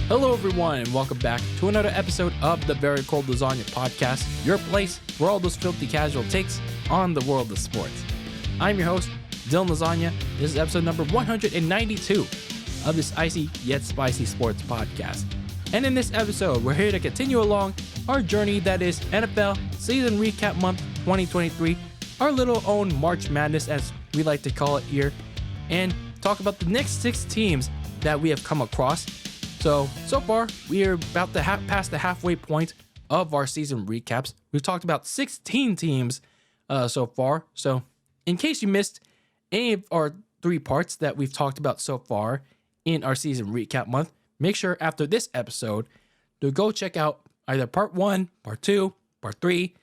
Hello, everyone, and welcome back to another episode of the Very Cold Lasagna podcast, your place for all those filthy casual takes on the world of sports. I'm your host, DylanLasagna. This is episode number 192 of this icy yet spicy sports podcast. And in this episode, we're here to continue along our journey that is NFL Season Recap Month 2023, our little own March Madness, as we like to call it here, and talk about the next 6 teams that we have come across. So far, we are about to past the halfway point of our season recaps. We've talked about 16 teams so far. So in case you missed any of our 3 parts that we've talked about so far in our season recap month, make sure after this episode to go check out either part 1, part 2, part 3,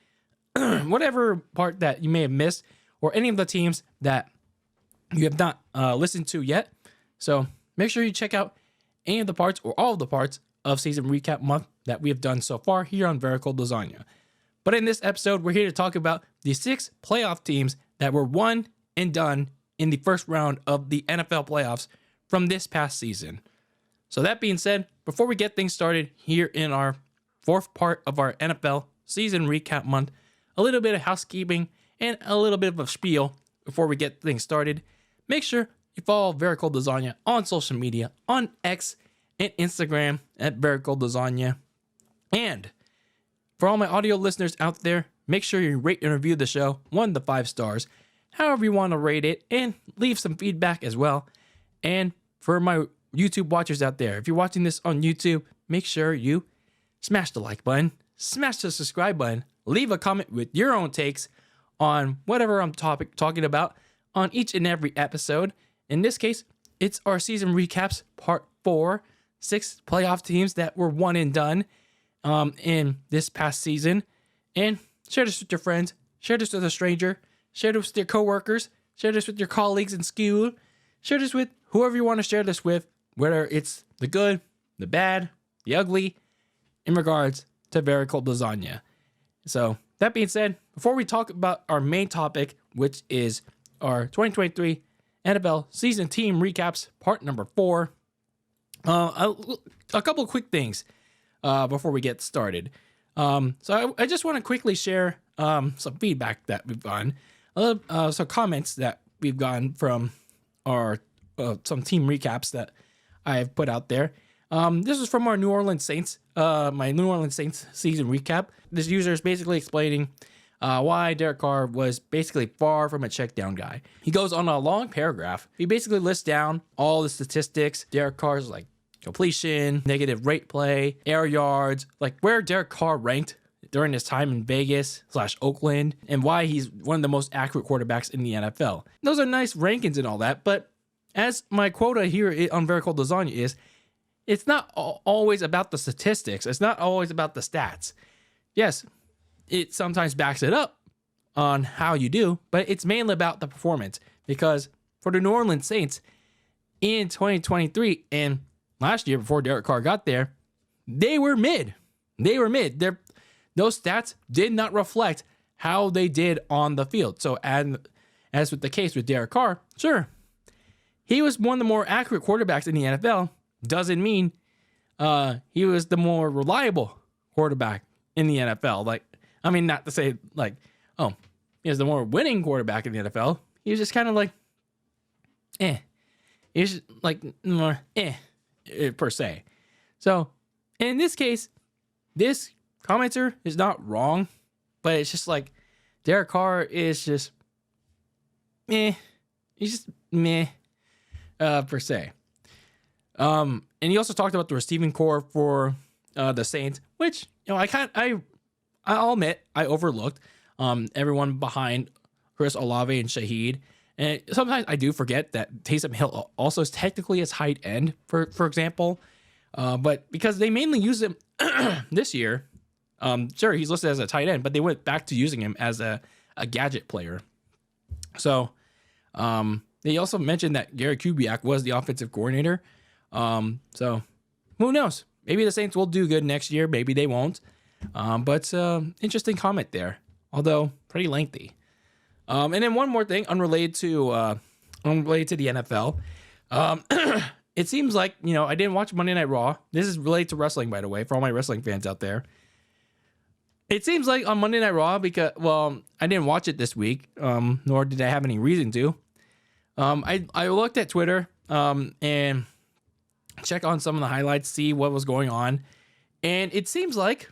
whatever part that you may have missed, or any of the teams that you have not listened to yet. So make sure you check out any of the parts or all of the parts of season recap month that we have done so far here on Very Cold Lasagna. But in this episode, we're here to talk about the 6 playoff teams that were one and done in the first round of the NFL playoffs from this past season. So that being said, before we get things started here in our 4th part of our NFL season recap month, a little bit of housekeeping and a little bit of a spiel before we get things started. Make sure you follow Very Cold Lasagna on social media, on X and Instagram at Very Cold Lasagna. And for all my audio listeners out there, make sure you rate and review the show 1 to 5 stars, however you want to rate it, and leave some feedback as well. And for my YouTube watchers out there, if you're watching this on YouTube, make sure you smash the like button, smash the subscribe button, leave a comment with your own takes on whatever I'm talking about on each and every episode. In this case, it's our season recaps part 4, 6 playoff teams that were one and done in this past season. And share this with your friends, share this with a stranger, share this with your coworkers, share this with your colleagues in school, share this with whoever you want to share this with, whether it's the good, the bad, the ugly, in regards to Very Cold Lasagna. So that being said, before we talk about our main topic, which is our 2023 NFL season team recaps, part number 4. A couple of quick things before we get started. So I just want to quickly share some feedback that we've gotten, some comments that we've gotten from our some team recaps that I have put out there. This is from our New Orleans Saints, my New Orleans Saints season recap. This user is basically explaining why Derek Carr was basically far from a check down guy. He goes on a long paragraph. He basically lists down all the statistics. Derek Carr's like completion, negative rate play, air yards, like where Derek Carr ranked during his time in Vegas/Oakland, and why he's one of the most accurate quarterbacks in the NFL. Those are nice rankings and all that, but as my quota here on Very Cold Lasagna is, it's not always about the statistics. It's not always about the stats. Yes, it sometimes backs it up on how you do, but it's mainly about the performance, because for the New Orleans Saints in 2023 and last year before Derek Carr got there, they were mid. Those stats did not reflect how they did on the field. So as with the case with Derek Carr, sure, he was one of the more accurate quarterbacks in the NFL. Doesn't mean he was the more reliable quarterback in the NFL. Not to say he was the more winning quarterback in the NFL. He was just kind of like, He's just like more per se. So in this case, this commenter is not wrong, but it's just like Derek Carr is just He's just per se. And he also talked about the receiving core for the Saints, which I'll admit I overlooked everyone behind Chris Olave and Shaheed. And sometimes I do forget that Taysom Hill also is technically a tight end, for example. But because they mainly use him this year, sure, he's listed as a tight end, but they went back to using him as a gadget player. So they also mentioned that Gary Kubiak was the offensive coordinator. So who knows? Maybe the Saints will do good next year. Maybe they won't. But interesting comment there, although pretty lengthy. And then one more thing, unrelated to the NFL. it seems like, I didn't watch Monday Night Raw. This is related to wrestling, by the way, for all my wrestling fans out there. It seems like on Monday Night Raw, because, I didn't watch it this week, nor did I have any reason to. I looked at Twitter and check on some of the highlights, see what was going on. And it seems like,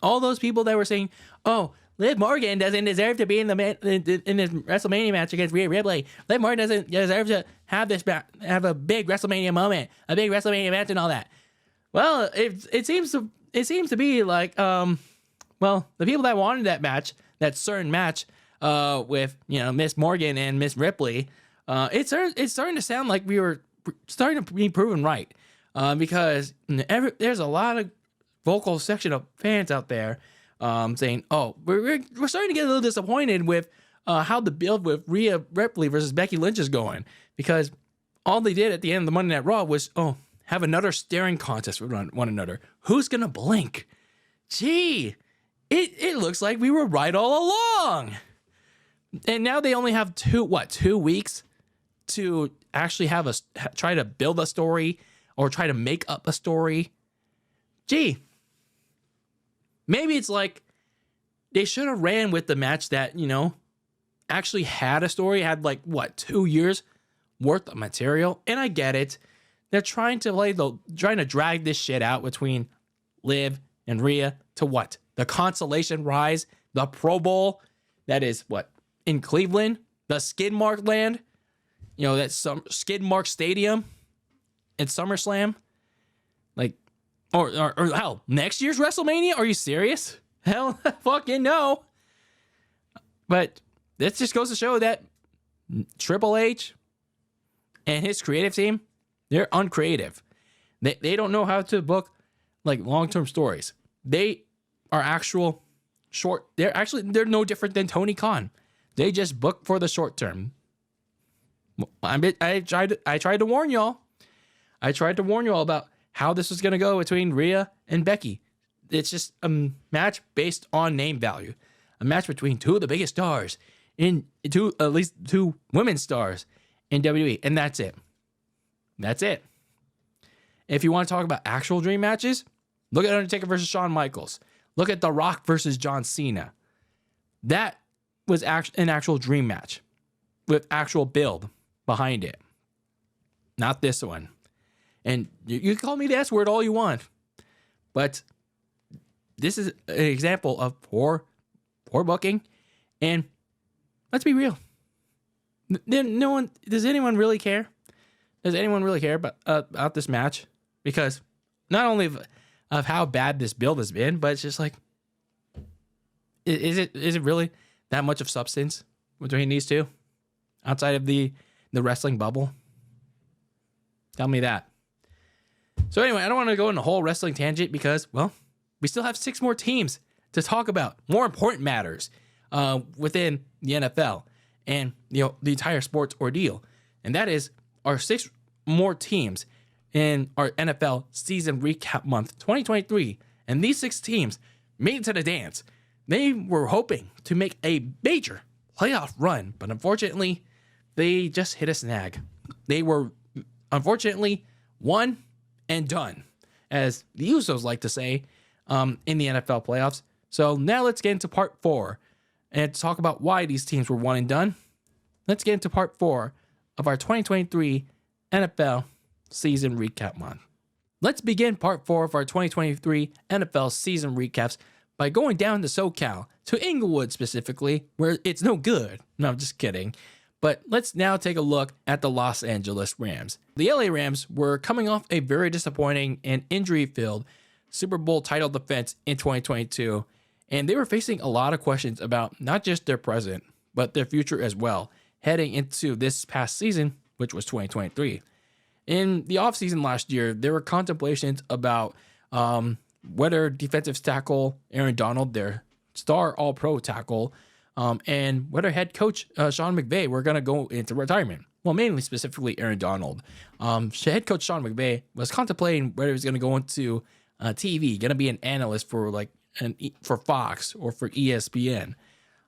all those people that were saying, oh, Liv Morgan doesn't deserve to be in this WrestleMania match against Rhea Ripley. Liv Morgan doesn't deserve to have a big WrestleMania moment, a big WrestleMania match, and all that. Well, it seems to be like, the people that wanted that match, that certain match, with Miss Morgan and Miss Ripley, it's starting to sound like we were starting to be proven right, because there's a lot of vocal section of fans out there. Saying, oh, we're starting to get a little disappointed with how the build with Rhea Ripley versus Becky Lynch is going, because all they did at the end of the Monday Night Raw was, have another staring contest with one another. Who's gonna blink? Gee, it looks like we were right all along. And now they only have 2 weeks to actually try to build a story or try to make up a story. Gee. Maybe it's like they should have ran with the match that, actually had a story, had 2 years worth of material. And I get it. They're trying to drag this shit out between Liv and Rhea to what? The consolation rise, the Pro Bowl that is in Cleveland, the skid mark land, that skid mark stadium in SummerSlam. Or hell, next year's WrestleMania? Are you serious? Hell, fucking no. But this just goes to show that Triple H and his creative team, they're uncreative. They don't know how to book long-term stories. They are actual short. They're no different than Tony Khan. They just book for the short term. I tried to warn y'all. I tried to warn y'all about how this was going to go between Rhea and Becky. It's just a match based on name value. A match between 2 of the biggest stars, at least 2 women's stars in WWE. And that's it. That's it. If you want to talk about actual dream matches, look at Undertaker versus Shawn Michaels. Look at The Rock versus John Cena. That was an actual dream match with actual build behind it. Not this one. And you can call me the S word all you want, but this is an example of poor booking. And let's be real. Does anyone really care? Does anyone really care about this match? Because not only of how bad this build has been, but it's just is it really that much of substance between these two outside of the wrestling bubble? Tell me that. So anyway, I don't want to go in a whole wrestling tangent because, we still have 6 more teams to talk about. More important matters within the NFL and, the entire sports ordeal. And that is our 6 more teams in our NFL season recap month 2023. And these 6 teams made it to the dance. They were hoping to make a major playoff run, but unfortunately, they just hit a snag. They were, unfortunately, one and done, as the Usos like to say, in the NFL playoffs. So now let's get into part 4 and talk about why these teams were one and done. Let's get into part 4 of our 2023 NFL season recap month. Let's begin part 4 of our 2023 NFL season recaps by going down to SoCal, to Inglewood specifically, where it's no good. No, I'm just kidding. But let's now take a look at the Los Angeles Rams. The LA Rams were coming off a very disappointing and injury-filled Super Bowl title defense in 2022, and they were facing a lot of questions about not just their present, but their future as well, heading into this past season, which was 2023. In the offseason last year, there were contemplations about whether defensive tackle Aaron Donald, their star all-pro tackle, and whether head coach Sean McVay were going to go into retirement. Well, mainly specifically Aaron Donald. Head coach Sean McVay was contemplating whether he was going to go into TV, going to be an analyst for for Fox or for ESPN.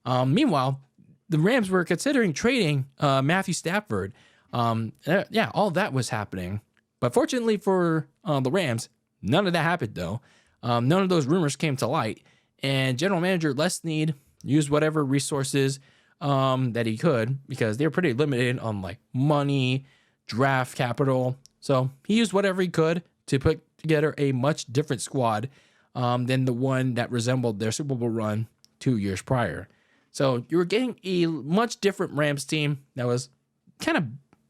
Meanwhile, the Rams were considering trading Matthew Stafford All that was happening. But fortunately for the Rams, none of that happened, though. None of those rumors came to light. And general manager Les Snead used whatever resources that he could, because they were pretty limited on like money, draft capital. So he used whatever he could to put together a much different squad than the one that resembled their Super Bowl run 2 years prior. So you were getting a much different Rams team that was kind of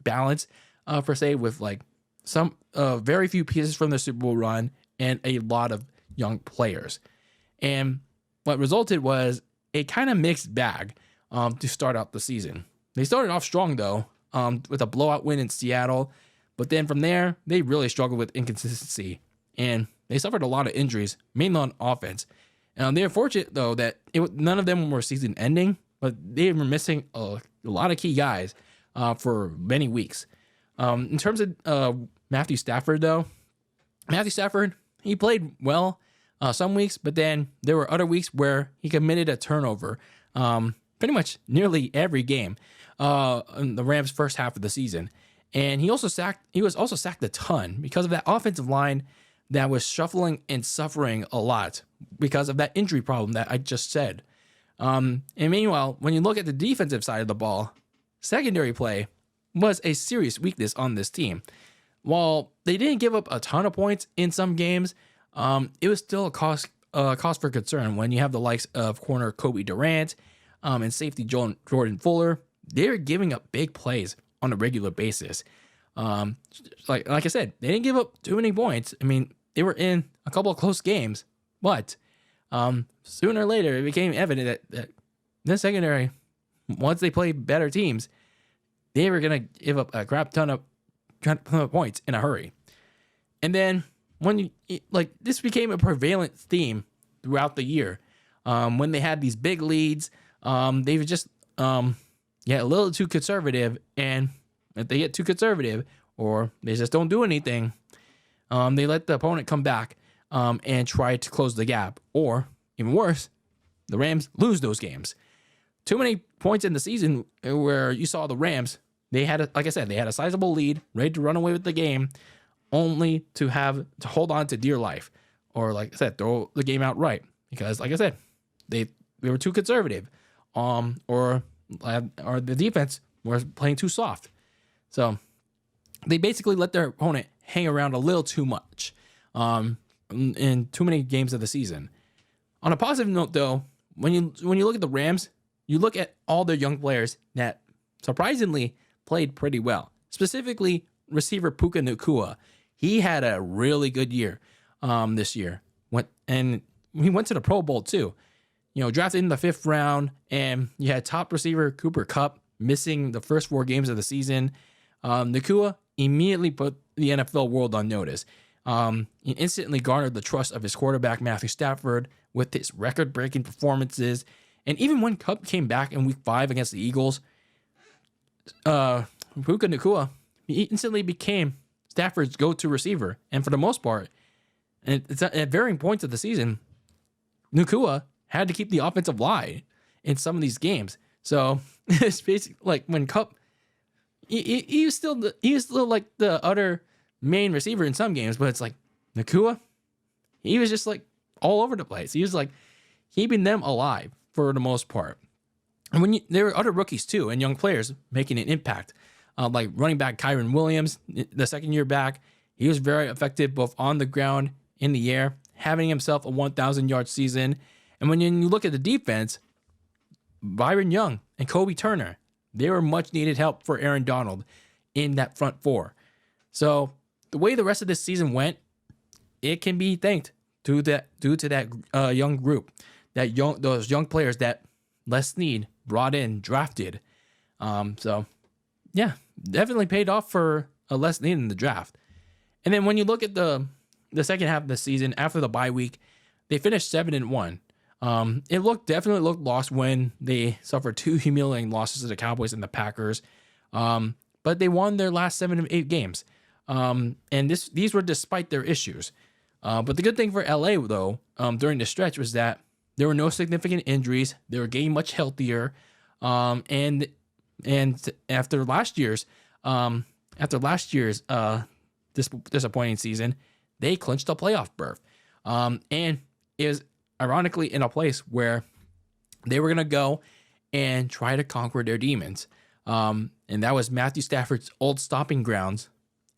balanced, per se, with like some very few pieces from the Super Bowl run and a lot of young players. And what resulted was a kind of mixed bag to start out the season. They started off strong, though, with a blowout win in Seattle. But then from there, they really struggled with inconsistency. And they suffered a lot of injuries, mainly on offense. They were fortunate, though, that none of them were season-ending, but they were missing a lot of key guys for many weeks. In terms of Matthew Stafford, though, he played well some weeks, but then there were other weeks where he committed a turnover pretty much nearly every game in the Rams' first half of the season. And he was also sacked a ton because of that offensive line that was shuffling and suffering a lot because of that injury problem that I just said. And meanwhile, when you look at the defensive side of the ball, secondary play was a serious weakness on this team. While they didn't give up a ton of points in some games, it was still a cause for concern when you have the likes of corner Kobe Durant and safety Jordan Fuller. They're giving up big plays on a regular basis. Like I said, they didn't give up too many points. I mean, they were in a couple of close games, but sooner or later, it became evident that this secondary, once they played better teams, they were going to give up a crap ton of points in a hurry. And then when this became a prevalent theme throughout the year, when they had these big leads, they were just a little too conservative. And if they get too conservative or they just don't do anything, they let the opponent come back and try to close the gap. Or even worse, the Rams lose those games. Too many points in the season where you saw the Rams, they had a sizable lead, ready to run away with the game, only to have to hold on to dear life, or like I said, throw the game outright because, like I said, they were too conservative, or the defense was playing too soft. So they basically let their opponent hang around a little too much in too many games of the season. On a positive note, though, when you look at the Rams, you look at all their young players that surprisingly played pretty well. Specifically, receiver Puka Nacua. He had a really good year this year. He went to the Pro Bowl too. Drafted in the 5th round, and you had top receiver Cooper Kupp missing the first 4 games of the season. Nacua immediately put the NFL world on notice. He instantly garnered the trust of his quarterback, Matthew Stafford, with his record-breaking performances. And even when Kupp came back in Week 5 against the Eagles, Puka Nacua, he instantly became Stafford's go-to receiver. And for the most part, and it's at varying points of the season, Nacua had to keep the offensive line in some of these games. So it's basically like when Kupp, he was still like the other main receiver in some games, but it's like Nacua, he was just like all over the place. He was like keeping them alive for the most part. And there were other rookies too and young players making an impact, like running back Kyron Williams, the second year back. He was very effective both on the ground, in the air, having himself a 1,000-yard season. And when you look at the defense, Byron Young and Kobe Turner, they were much needed help for Aaron Donald in that front 4. So the way the rest of this season went, it can be thanked due to that young group, those young players that Les Snead brought in, drafted. So yeah, definitely paid off for Les Snead in the draft. And then when you look at the second half of the season after the bye week, they finished 7-1. It definitely looked lost when they suffered 2 humiliating losses to the Cowboys and the Packers. But they won their last 7 of 8 games. And these were despite their issues. But the good thing for LA, though, during the stretch was that there were no significant injuries. They were getting much healthier. And after last year's after last year's disappointing season, they clinched a playoff berth. And it was ironically in a place where they were going to go and try to conquer their demons. And that was Matthew Stafford's old stomping grounds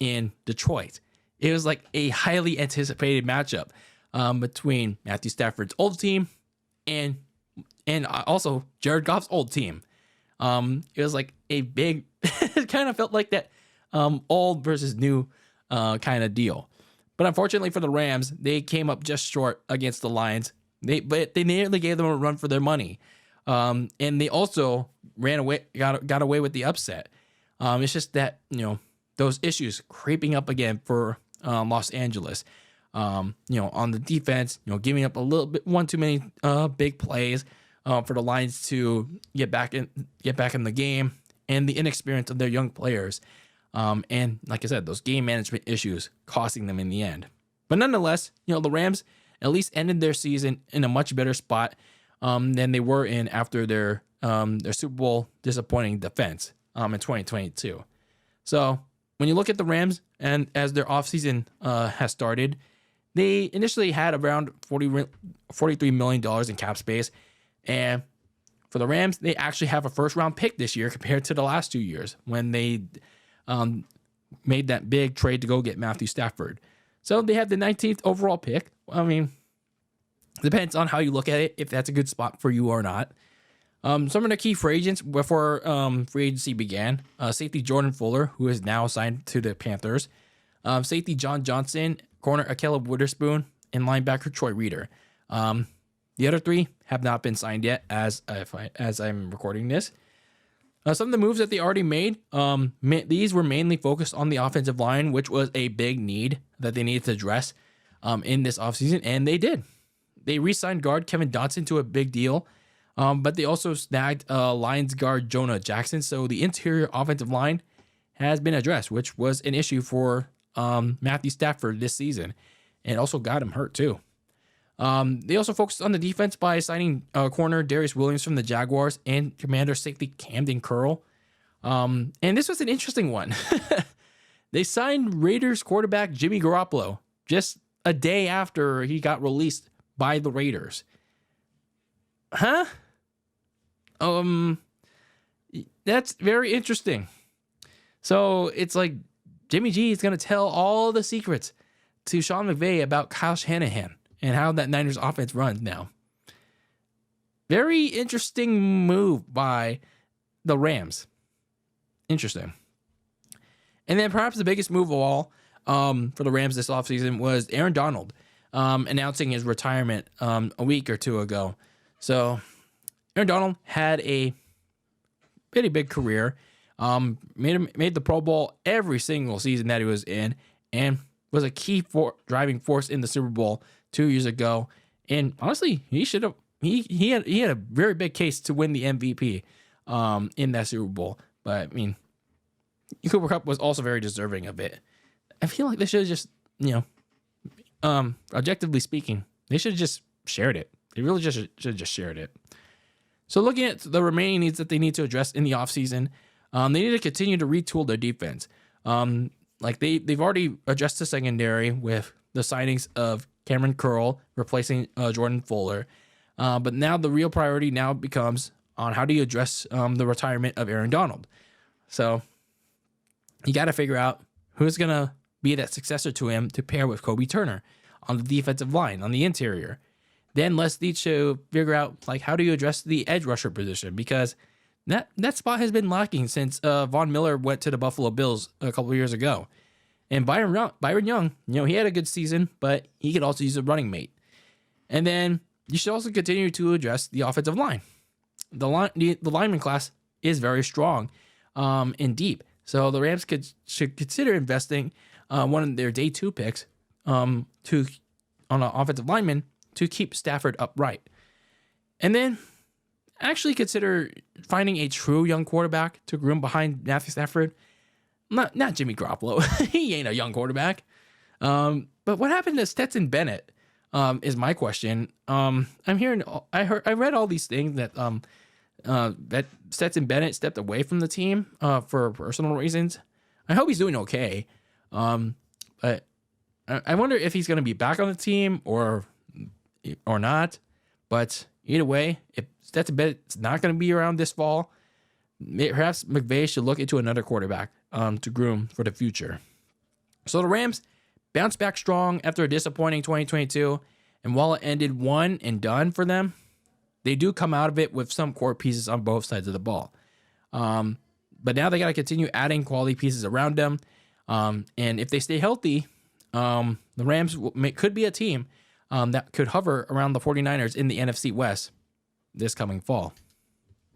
in Detroit. It was like a highly anticipated matchup between Matthew Stafford's old team and also Jared Goff's old team. It was like a big, it kind of felt like that old versus new kind of deal. But unfortunately for the Rams, they came up just short against the Lions. But they nearly gave them a run for their money. And they also got away with the upset. It's just that, those issues creeping up again for Los Angeles. On the defense, giving up a little bit, one too many big plays for the Lions to get back in the game, and the inexperience of their young players. And like I said, those game management issues costing them in the end. But nonetheless, the Rams at least ended their season in a much better spot than they were in after their Super Bowl disappointing defense in 2022. So when you look at the Rams, and as their offseason has started, they initially had around $43 million in cap space. And for the Rams, they actually have a first-round pick this year compared to the last 2 years when they made that big trade to go get Matthew Stafford. So they have the 19th overall pick. I mean, depends on how you look at it, if that's a good spot for you or not. Some of the key free agents before free agency began. Safety Jordan Fuller, who is now signed to the Panthers. Safety John Johnson, corner Akella Witherspoon, and linebacker Troy Reeder. The other three have not been signed yet as I'm recording this. Some of the moves that they already made, these were mainly focused on the offensive line, which was a big need that they needed to address in this offseason, and they did. They re-signed guard Kevin Dotson to a big deal, but they also snagged Lions guard Jonah Jackson, so the interior offensive line has been addressed, which was an issue for Matthew Stafford this season, and also got him hurt too. They also focused on the defense by signing corner Darius Williams from the Jaguars and commander safety Camden Curl. And this was an interesting one. They signed Raiders quarterback Jimmy Garoppolo just a day after he got released by the Raiders. Huh? That's very interesting. So it's like Jimmy G is going to tell all the secrets to Sean McVay about Kyle Shanahan and how that Niners offense runs now. Very interesting move by the Rams. Interesting. And then perhaps the biggest move of all for the Rams this offseason was Aaron Donald announcing his retirement a week or two ago. So Aaron Donald had a pretty big career. Made the Pro Bowl every single season that he was in, and was a key driving force in the Super Bowl 2 years ago. And honestly, he should have. He had a very big case to win the MVP in that Super Bowl. But I mean, Cooper Kupp was also very deserving of it. I feel like they should have just, objectively speaking, they should have just shared it. They really just should have just shared it. So looking at the remaining needs that they need to address in the offseason, they need to continue to retool their defense. They've already addressed the secondary with the signings of Cameron Curl replacing Jordan Fuller. But now the real priority now becomes on how do you address the retirement of Aaron Donald. So you got to figure out who's going to be that successor to him to pair with Kobe Turner on the defensive line, on the interior. Then let's need to figure out, how do you address the edge rusher position? Because that spot has been lacking since Von Miller went to the Buffalo Bills a couple of years ago. And Byron Young, he had a good season, but he could also use a running mate. And then you should also continue to address the offensive line. The lineman class is very strong and deep. So the Rams should consider investing one of their day 2 picks on an offensive lineman to keep Stafford upright. And then actually consider finding a true young quarterback to groom behind Matthew Stafford. Not Jimmy Garoppolo. He ain't a young quarterback. But what happened to Stetson Bennett is my question. I read all these things that Stetson Bennett stepped away from the team for personal reasons. I hope he's doing okay. But I wonder if he's going to be back on the team or not. But either way, if that's a bet, it's not going to be around this fall. Perhaps McVay should look into another quarterback to groom for the future. So the Rams bounced back strong after a disappointing 2022. And while it ended one and done for them, they do come out of it with some core pieces on both sides of the ball. But now they got to continue adding quality pieces around them. And if they stay healthy, the Rams could be a team that could hover around the 49ers in the NFC West this coming fall.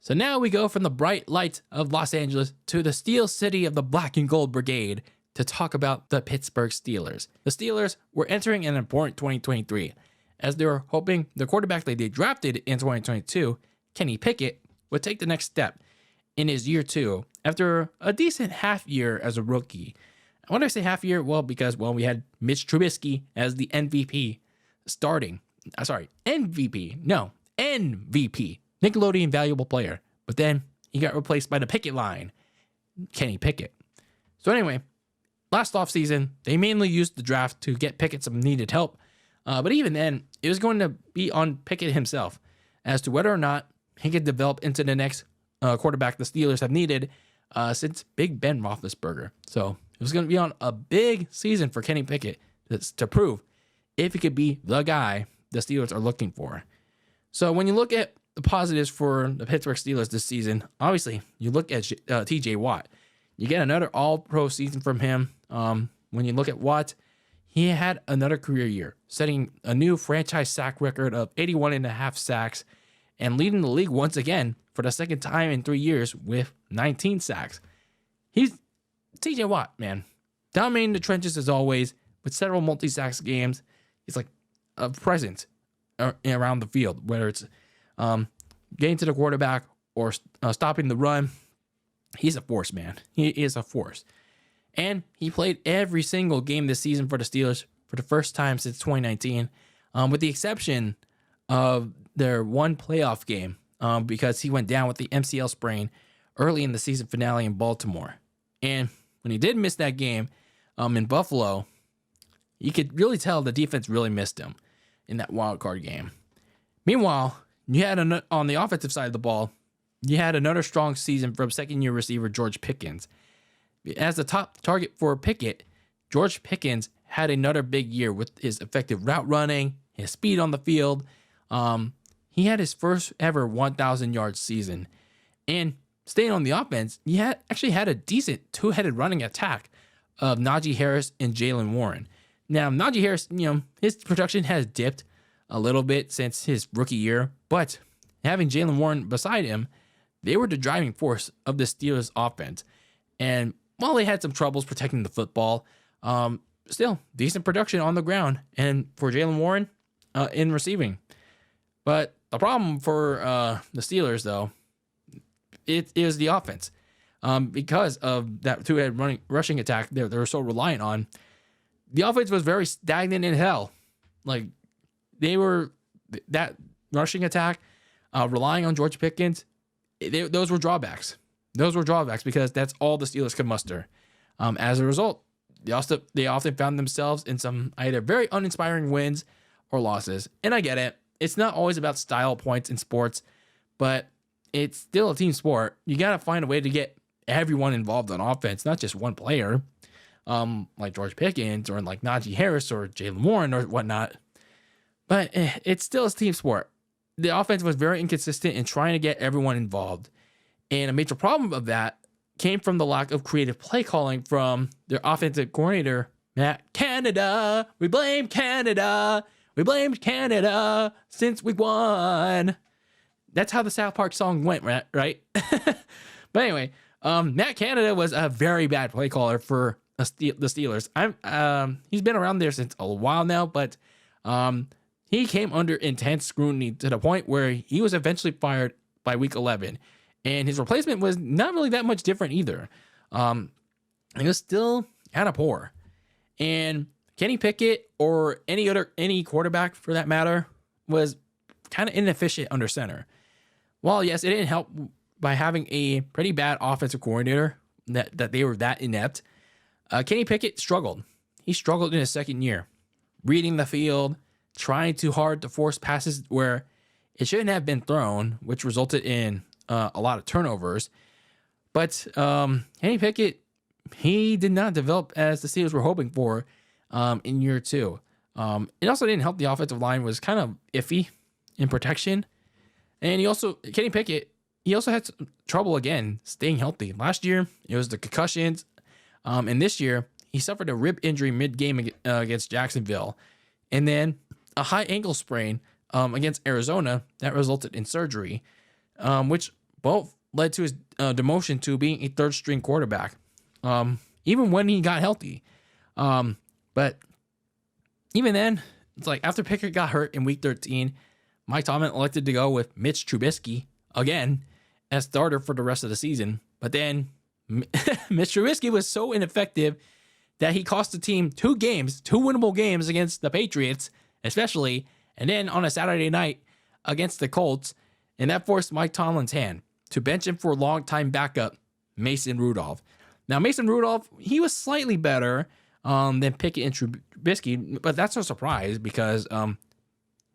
So now we go from the bright lights of Los Angeles to the steel city of the Black and Gold Brigade to talk about the Pittsburgh Steelers. The Steelers were entering an important 2023 as they were hoping the quarterback that they drafted in 2022, Kenny Pickett, would take the next step in his year 2 after a decent half year as a rookie. When I say half year, well, because we had Mitch Trubisky as the MVP starting. MVP. Nickelodeon valuable player. But then he got replaced by the Pickett line, Kenny Pickett. So anyway, last offseason, they mainly used the draft to get Pickett some needed help. But even then, it was going to be on Pickett himself as to whether or not he could develop into the next quarterback the Steelers have needed since Big Ben Roethlisberger. So it was going to be on a big season for Kenny Pickett to prove if he could be the guy the Steelers are looking for. So when you look at the positives for the Pittsburgh Steelers this season, obviously you look at TJ Watt. You get another all-pro season from him. When you look at Watt, he had another career year, setting a new franchise sack record of 81.5 sacks and leading the league once again for the second time in 3 years with 19 sacks. He's TJ Watt, man. Dominating the trenches as always with several multi-sacks games. He's like a presence around the field, whether it's getting to the quarterback or stopping the run. He's a force, man. He is a force. And he played every single game this season for the Steelers for the first time since 2019, with the exception of their one playoff game because he went down with the MCL sprain early in the season finale in Baltimore. And when he did miss that game in Buffalo, you could really tell the defense really missed him in that wild card game. Meanwhile, you had on the offensive side of the ball, you had another strong season from second-year receiver George Pickens. As the top target for Pickett, George Pickens had another big year with his effective route running, his speed on the field. He had his first ever 1,000-yard season. And staying on the offense, he actually had a decent two-headed running attack of Najee Harris and Jalen Warren. Now, Najee Harris, his production has dipped a little bit since his rookie year, but having Jalen Warren beside him, they were the driving force of the Steelers offense. And while they had some troubles protecting the football, still decent production on the ground and for Jalen Warren in receiving. But the problem for the Steelers, though, it is the offense. Because of that two-head rushing attack they were so reliant on, the offense was very stagnant in hell. Like, that rushing attack, relying on George Pickens, those were drawbacks. Those were drawbacks because that's all the Steelers could muster. As a result, they often found themselves in some either very uninspiring wins or losses. And I get it. It's not always about style points in sports, but it's still a team sport. You got to find a way to get everyone involved on offense, not just one player, like George Pickens or like Najee Harris or Jalen Warren or whatnot. But it's still a team sport. The offense was very inconsistent in trying to get everyone involved. And a major problem of that came from the lack of creative play calling from their offensive coordinator, Matt Canada. We blame Canada. We blamed Canada since we won. That's how the South Park song went, right? But anyway, Matt Canada was a very bad play caller for the Steelers. He's been around there since a while now, but he came under intense scrutiny to the point where he was eventually fired by week 11. And his replacement was not really that much different either. He was still kind of poor. And Kenny Pickett or any quarterback for that matter was kind of inefficient under center. Well, yes, it didn't help by having a pretty bad offensive coordinator that they were that inept. Kenny Pickett struggled. He struggled in his second year, reading the field, trying too hard to force passes where it shouldn't have been thrown, which resulted in a lot of turnovers. But Kenny Pickett, he did not develop as the Steelers were hoping for in year two. It also didn't help. The offensive line was kind of iffy in protection. And Kenny Pickett, he also had some trouble again staying healthy. Last year, it was the concussions. And this year, he suffered a rib injury mid-game against Jacksonville. And then a high ankle sprain against Arizona that resulted in surgery, which both led to his demotion to being a third-string quarterback, even when he got healthy. But even then, it's like after Pickett got hurt in Week 13, Mike Tomlin elected to go with Mitch Trubisky again as starter for the rest of the season. But then Mitch Trubisky was so ineffective that he cost the team two winnable games against the Patriots, especially, and then on a Saturday night against the Colts, and that forced Mike Tomlin's hand to bench him for longtime backup Mason Rudolph. Now, Mason Rudolph, he was slightly better than Pickett and Trubisky, but that's no surprise because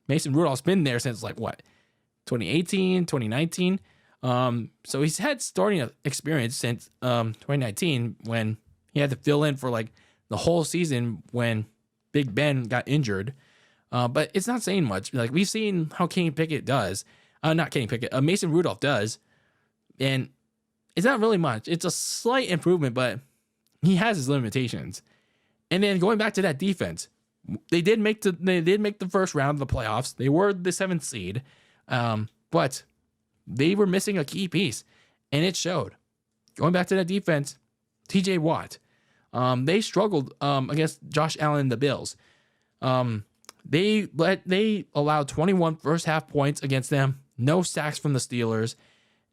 Mason Rudolph's been there since 2018, 2019. So he's had starting experience since 2019 when he had to fill in for the whole season when Big Ben got injured. But it's not saying much. We've seen how Mason Rudolph does, and it's not really much. It's a slight improvement, but he has his limitations. And then going back to that defense, they did make the first round of the playoffs. They were the 7th seed, but they were missing a key piece, and it showed. Going back to that defense, TJ Watt, they struggled against Josh Allen and the Bills. They allowed 21 first half points against them. No sacks from the Steelers.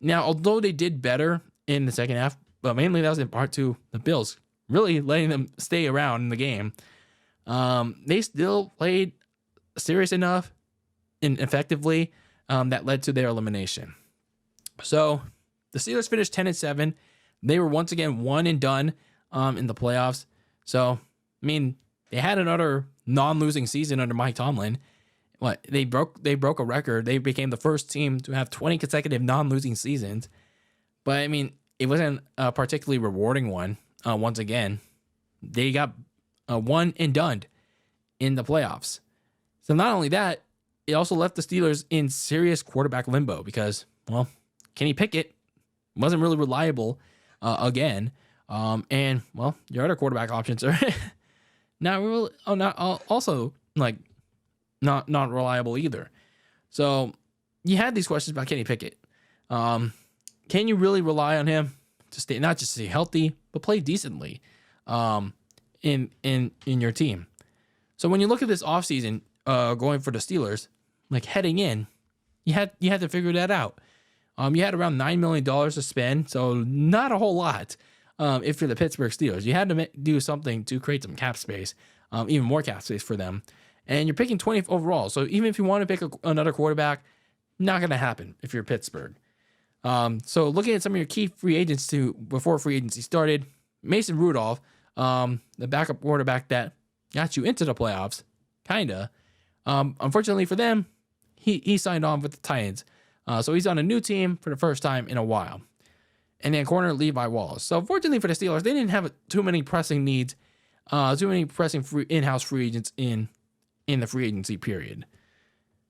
Now, although they did better in the second half, but mainly that was in part to the Bills really letting them stay around in the game. They still played serious enough and effectively that led to their elimination. So the Steelers finished 10-7. They were once again one and done in the playoffs. So, they had another non-losing season under Mike Tomlin. They broke a record. They became the first team to have 20 consecutive non-losing seasons. But it wasn't a particularly rewarding one. Once again, they got one and done in the playoffs. So not only that, it also left the Steelers in serious quarterback limbo because, Kenny Pickett wasn't really reliable again. And your other quarterback options are not reliable either. So you had these questions about Kenny Pickett. Can you really rely on him to not just stay healthy, but play decently in your team? So when you look at this offseason going for the Steelers, heading in, you had to figure that out. You had around $9 million to spend, so not a whole lot if you're the Pittsburgh Steelers. You had to do something to create some cap space, even more cap space for them. And you're picking 20th overall, so even if you want to pick another quarterback, not going to happen if you're Pittsburgh. So looking at some of your key free agents before free agency started, Mason Rudolph, the backup quarterback that got you into the playoffs, kinda. Unfortunately for them, he signed on with the Titans. So he's on a new team for the first time in a while. And then corner Levi Wallace. So fortunately for the Steelers, they didn't have too many pressing needs, too many pressing in-house free agents in the free agency period.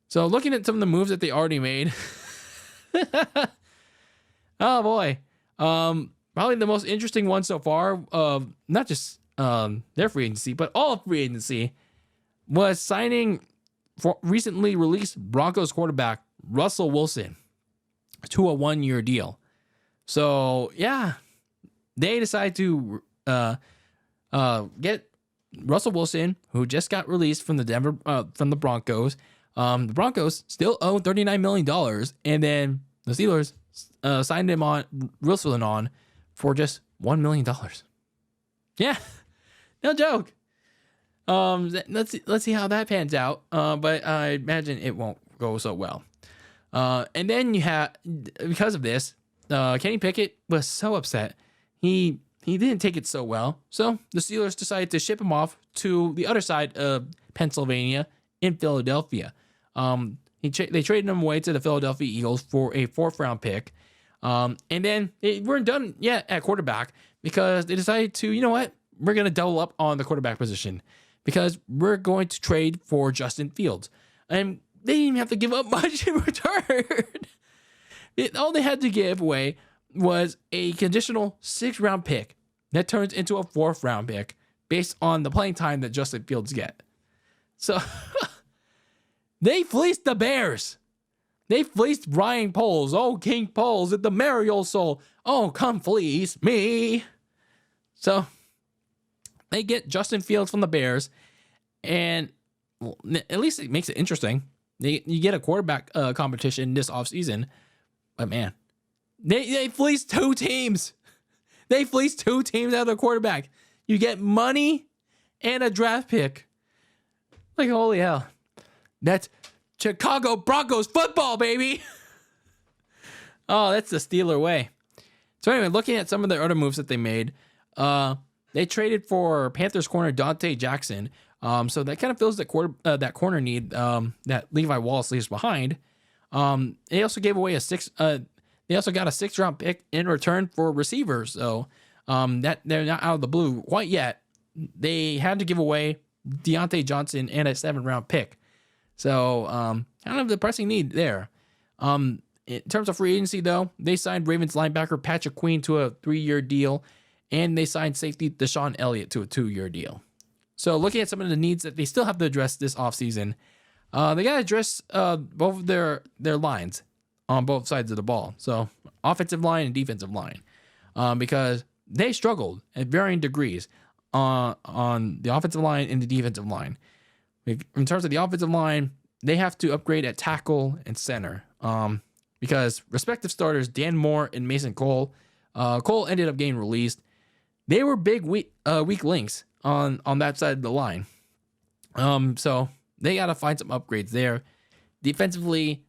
So looking at some of the moves that they already made, oh boy, probably the most interesting one so far of not just their free agency, but all of free agency, was signing for recently released Broncos quarterback Russell Wilson to a 1-year deal. So yeah, they decided to get Russell Wilson, who just got released from the Broncos. The Broncos still owe $39 million, and then the Steelers signed him on Wilson on for just $1 million. Yeah, no joke. Let's see how that pans out. But I imagine it won't go so well. And then you have, because of this, Kenny Pickett was so upset. He he didn't take it so well. So the Steelers decided to ship him off to the other side of Pennsylvania in Philadelphia. They traded him away to the Philadelphia Eagles for a 4th-round pick. And then they weren't done yet at quarterback because they decided to, you know what? We're going to double up on the quarterback position because we're going to trade for Justin Fields. And they didn't even have to give up much in return. All they had to give away was a conditional 6th-round pick that turns into a 4th-round pick based on the playing time that Justin Fields get. So they fleeced the Bears. They fleeced Ryan Poles. Oh, King Poles at the Mario Soul. Oh, come fleece me. So they get Justin Fields from the Bears, and at least it makes it interesting. You get a quarterback competition this offseason, but man, they fleeced 2 teams. They fleeced 2 teams out of the quarterback. You get money and a draft pick. Like, holy hell. That's Chicago Broncos football, baby. Oh, that's the Steeler way. So anyway, looking at some of the other moves that they made, they traded for Panthers corner Dante Jackson. So that kind of fills that corner need that Levi Wallace leaves behind. They also gave away they also got a 6th-round pick in return for receivers. So that they're not out of the blue quite yet. They had to give away Deontay Johnson and a 7th-round pick. So kind of the pressing need there. In terms of free agency, though, they signed Ravens linebacker Patrick Queen to a 3-year deal, and they signed safety Deshaun Elliott to a 2-year deal. So looking at some of the needs that they still have to address this offseason, they got to address both of their lines on both sides of the ball. So offensive line and defensive line, because they struggled at varying degrees on the offensive line and the defensive line. In terms of the offensive line, they have to upgrade at tackle and center because respective starters Dan Moore and Mason Cole, Cole ended up getting released. They were big weak links on that side of the line. So they got to find some upgrades there. Defensively,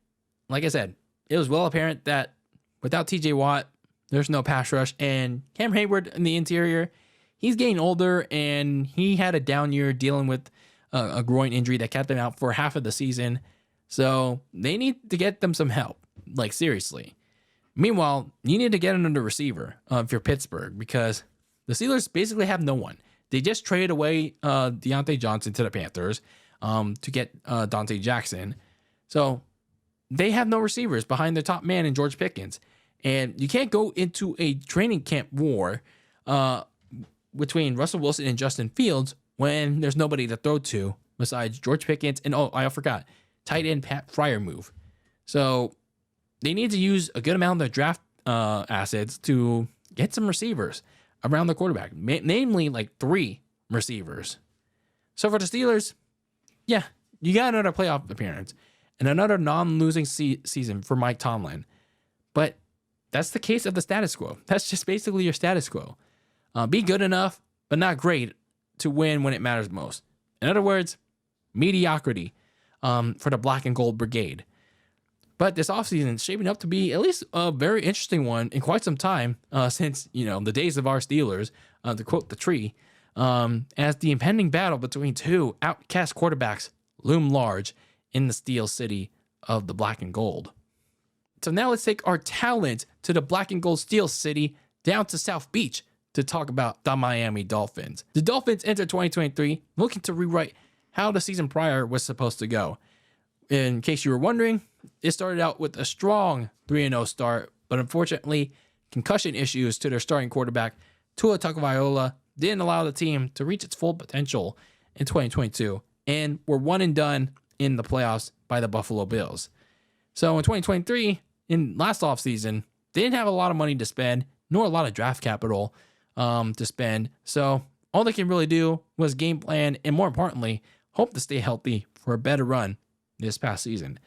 like I said, it was well apparent that without TJ Watt, there's no pass rush. And Cam Hayward in the interior, he's getting older, and he had a down year dealing with a groin injury that kept him out for half of the season. So they need to get them some help, like seriously. Meanwhile, you need to get another receiver if you're Pittsburgh, because the Steelers basically have no one. They just traded away Deontay Johnson to the Panthers to get Dante Jackson. So they have no receivers behind their top man in George Pickens. And you can't go into a training camp war between Russell Wilson and Justin Fields when there's nobody to throw to besides George Pickens and, I forgot, tight end Pat Freiermuth. So they need to use a good amount of their draft assets to get some receivers around the quarterback, namely like 3 receivers. So for the Steelers, yeah, you got another playoff appearance and another non-losing season for Mike Tomlin. But that's the case of the status quo. That's just basically your status quo. Be good enough, but not great to win when it matters most. In other words, mediocrity for the black and gold brigade. But this offseason is shaping up to be at least a very interesting one in quite some time since, the days of our Steelers, to quote the tree, as the impending battle between 2 outcast quarterbacks loom large in the steel city of the black and gold. So now let's take our talent to the black and gold steel city down to South Beach to talk about the Miami Dolphins. The Dolphins entered 2023 looking to rewrite how the season prior was supposed to go. In case you were wondering, it started out with a strong 3-0 start, but unfortunately, concussion issues to their starting quarterback, Tua Tagovailoa, didn't allow the team to reach its full potential in 2022 and were one and done in the playoffs by the Buffalo Bills. So in 2023, in last offseason, they didn't have a lot of money to spend, nor a lot of draft capital to spend. So all they can really do was game plan and, more importantly, hope to stay healthy for a better run this past season.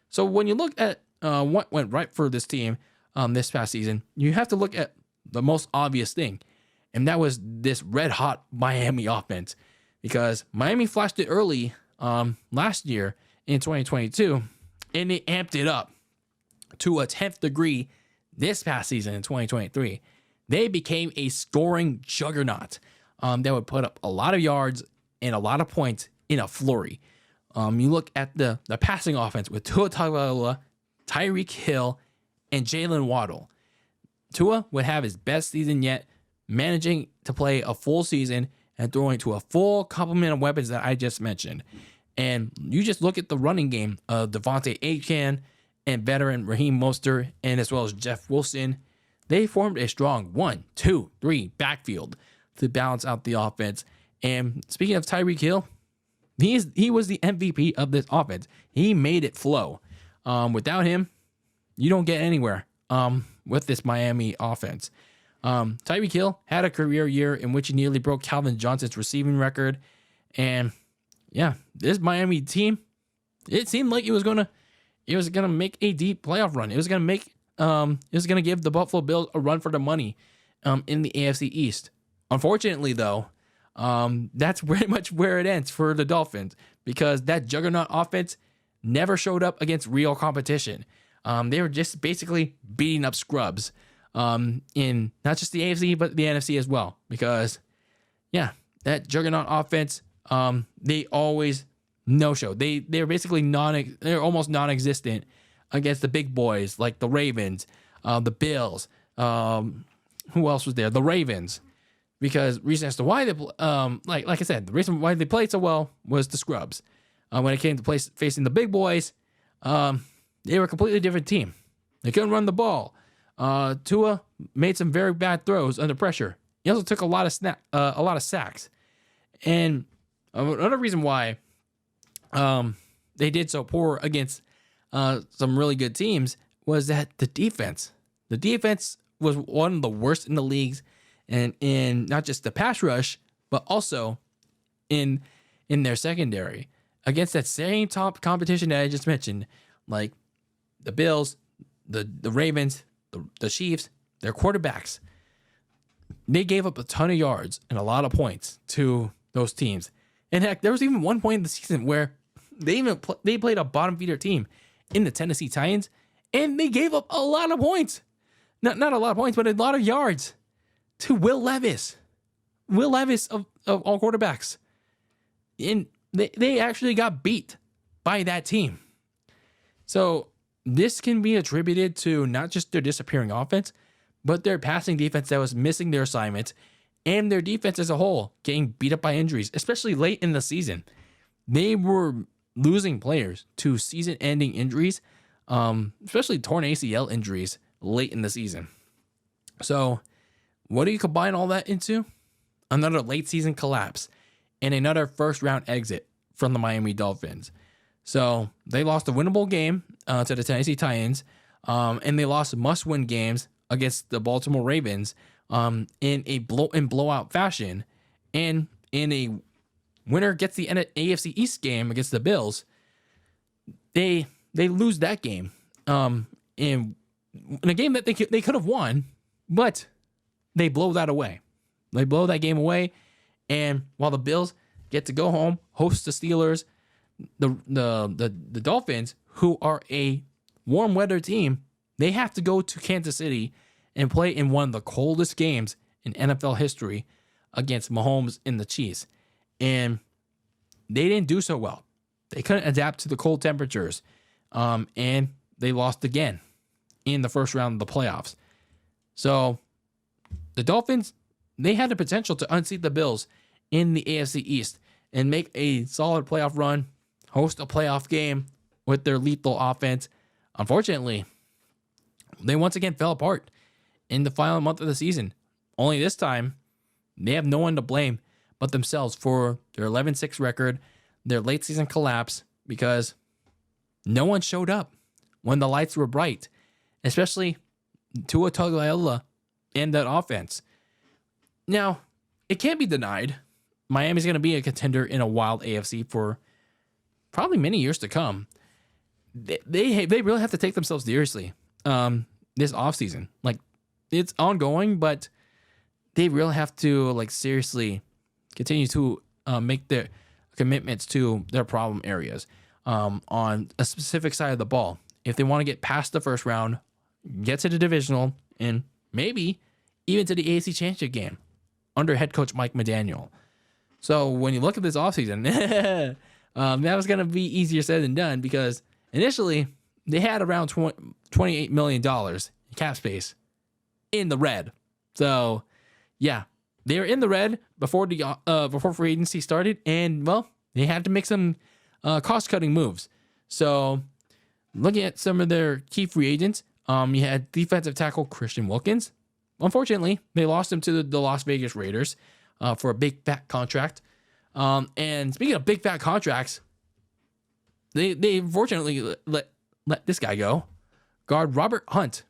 So when you look at what went right for this team this past season, you have to look at the most obvious thing, and that was this red-hot Miami offense, because Miami flashed it early last year in 2022, and they amped it up to a 10th degree this past season in 2023. they became a scoring juggernaut that would put up a lot of yards and a lot of points in a flurry. You look at the passing offense with Tua Tagovailoa, Tyreek Hill, and Jalen Waddle. Tua would have his best season yet, managing to play a full season and throwing to a full complement of weapons that I just mentioned. And you just look at the running game of Devontae Achane and veteran Raheem Mostert, and as well as Jeff Wilson. They formed a strong 1, 2, 3 backfield to balance out the offense. And speaking of Tyreek Hill, he was the MVP of this offense. He made it flow. Without him, you don't get anywhere with this Miami offense. Tyreek Hill had a career year in which he nearly broke Calvin Johnson's receiving record. And yeah, this Miami team, it seemed like it was gonna make a deep playoff run. It was gonna give the Buffalo Bills a run for the money in the AFC East. Unfortunately, though, that's pretty much where it ends for the Dolphins, because that juggernaut offense never showed up against real competition. They were just basically beating up scrubs in not just the AFC, but the NFC as well. Because, yeah, that juggernaut offense, they always no-show. They're basically they're almost non-existent against the big boys like the Ravens, the Bills. Who else was there? The Ravens. Because reason as to why they, like I said, the reason why they played so well was the scrubs. When it came to facing the big boys, they were a completely different team. They couldn't run the ball. Tua made some very bad throws under pressure. He also took a lot of sacks. And another reason why they did so poor against some really good teams was that the defense was one of the worst in the leagues, and in not just the pass rush, but also in their secondary against that same top competition that I just mentioned, like the Bills, the Ravens, the Chiefs, their quarterbacks. They gave up a ton of yards and a lot of points to those teams. And heck, there was even one point in the season where they played a bottom feeder team in the Tennessee Titans, and they gave up a lot of points. Not a lot of points, but a lot of yards to Will Levis. Will Levis of all quarterbacks. And they actually got beat by that team. So this can be attributed to not just their disappearing offense, but their passing defense that was missing their assignments, and their defense as a whole getting beat up by injuries, especially late in the season. They were losing players to season-ending injuries, especially torn ACL injuries late in the season. So what do you combine all that into? Another late season collapse and another first-round exit from the Miami Dolphins. So they lost a winnable game to the Tennessee Titans, and they lost must-win games against the Baltimore Ravens in blowout fashion, and in a winner gets the AFC East game against the Bills. They lose that game in a game that they could have won, but they blow that away. They blow that game away, and while the Bills get to go home, host the Steelers, the Dolphins, who are a warm weather team, they have to go to Kansas City and play in one of the coldest games in NFL history against Mahomes and the Chiefs. And they didn't do so well. They couldn't adapt to the cold temperatures. And they lost again in the first round of the playoffs. So the Dolphins, they had the potential to unseat the Bills in the AFC East and make a solid playoff run, host a playoff game with their lethal offense. Unfortunately, they once again fell apart in the final month of the season. Only this time, they have no one to blame but themselves for their 11-6 record, their late season collapse, because no one showed up when the lights were bright, especially Tua Tagovailoa and that offense. Now, it can't be denied, Miami's going to be a contender in a wild AFC for probably many years to come. They really have to take themselves seriously this offseason. Like, it's ongoing, but they really have to seriously continue to make their commitments to their problem areas on a specific side of the ball. If they want to get past the first round, get to the divisional, and maybe even to the AFC Championship game under head coach Mike McDaniel. So when you look at this offseason, that was going to be easier said than done because initially they had around $28 million in cap space in the red. So yeah, they were in the red before free agency started, and well, they had to make some cost-cutting moves. So looking at some of their key free agents, you had defensive tackle Christian Wilkins. Unfortunately, they lost him to the Las Vegas Raiders for a big fat contract. And speaking of big fat contracts, they unfortunately let this guy go. Guard Robert Hunt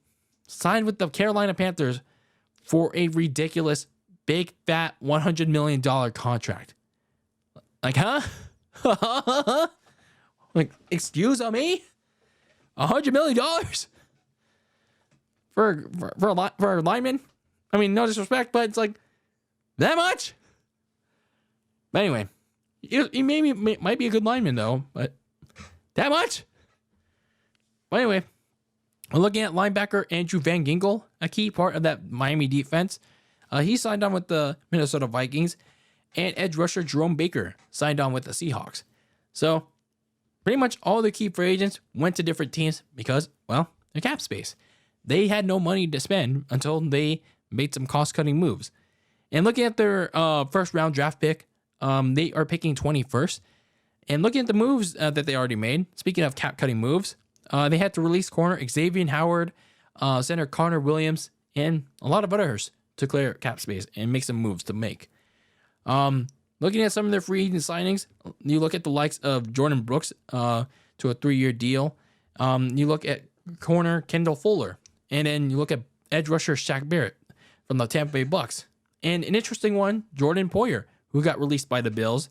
signed with the Carolina Panthers for a ridiculous big fat $100 million contract. Like, huh? Like, excuse me? $100 million for a lineman? I mean, no disrespect, but it's like that much. But anyway, he might be a good lineman though, but that much. But anyway, we're looking at linebacker Andrew Van Ginkel, a key part of that Miami defense. He signed on with the Minnesota Vikings, and edge rusher Jerome Baker signed on with the Seahawks. So pretty much all the key free agents went to different teams because, well, their cap space. They had no money to spend until they made some cost-cutting moves. And looking at their first-round draft pick, they are picking 21st. And looking at the moves that they already made, speaking of cap-cutting moves, they had to release corner Xavier Howard, center Connor Williams, and a lot of others to clear cap space and make some moves to make. Looking at some of their free agent signings, you look at the likes of Jordan Brooks to a 3-year deal. You look at corner Kendall Fuller, and then you look at edge rusher Shaq Barrett from the Tampa Bay Bucks. And an interesting one, Jordan Poyer, who got released by the Bills,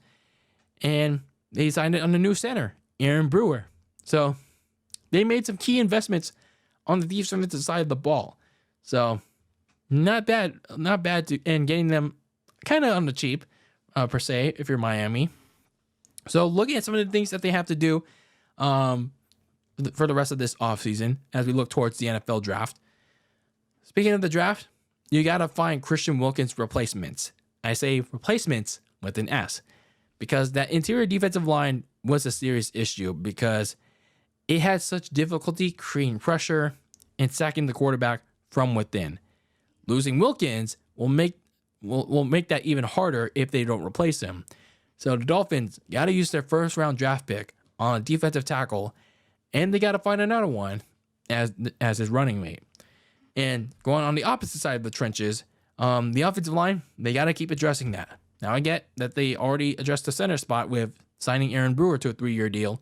and they signed it on the new center, Aaron Brewer. So they made some key investments on the defensive side of the ball. So not bad and getting them kind of on the cheap, per se, if you're Miami. So looking at some of the things that they have to do for the rest of this offseason as we look towards the NFL draft. Speaking of the draft, you got to find Christian Wilkins replacements. I say replacements with an S because that interior defensive line was a serious issue because it had such difficulty creating pressure and sacking the quarterback from within. Losing Wilkins will make that even harder if they don't replace him. So the Dolphins got to use their first round draft pick on a defensive tackle, and they got to find another one as his running mate. And going on the opposite side of the trenches, the offensive line, they got to keep addressing that. Now I get that they already addressed the center spot with signing Aaron Brewer to a 3-year deal.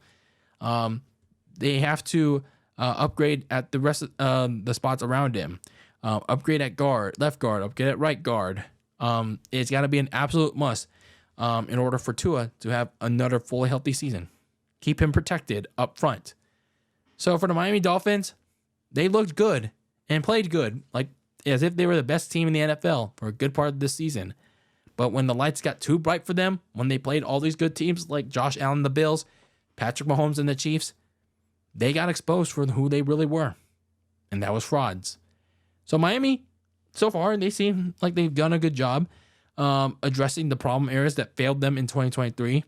They have to upgrade at the rest of the spots around him. Upgrade at left guard, upgrade at right guard. It's got to be an absolute must in order for Tua to have another fully healthy season. Keep him protected up front. So for the Miami Dolphins, they looked good and played good, like as if they were the best team in the NFL for a good part of this season. But when the lights got too bright for them, when they played all these good teams like Josh Allen, the Bills, Patrick Mahomes, and the Chiefs, they got exposed for who they really were. And that was frauds. So Miami, so far, they seem like they've done a good job addressing the problem areas that failed them in 2023.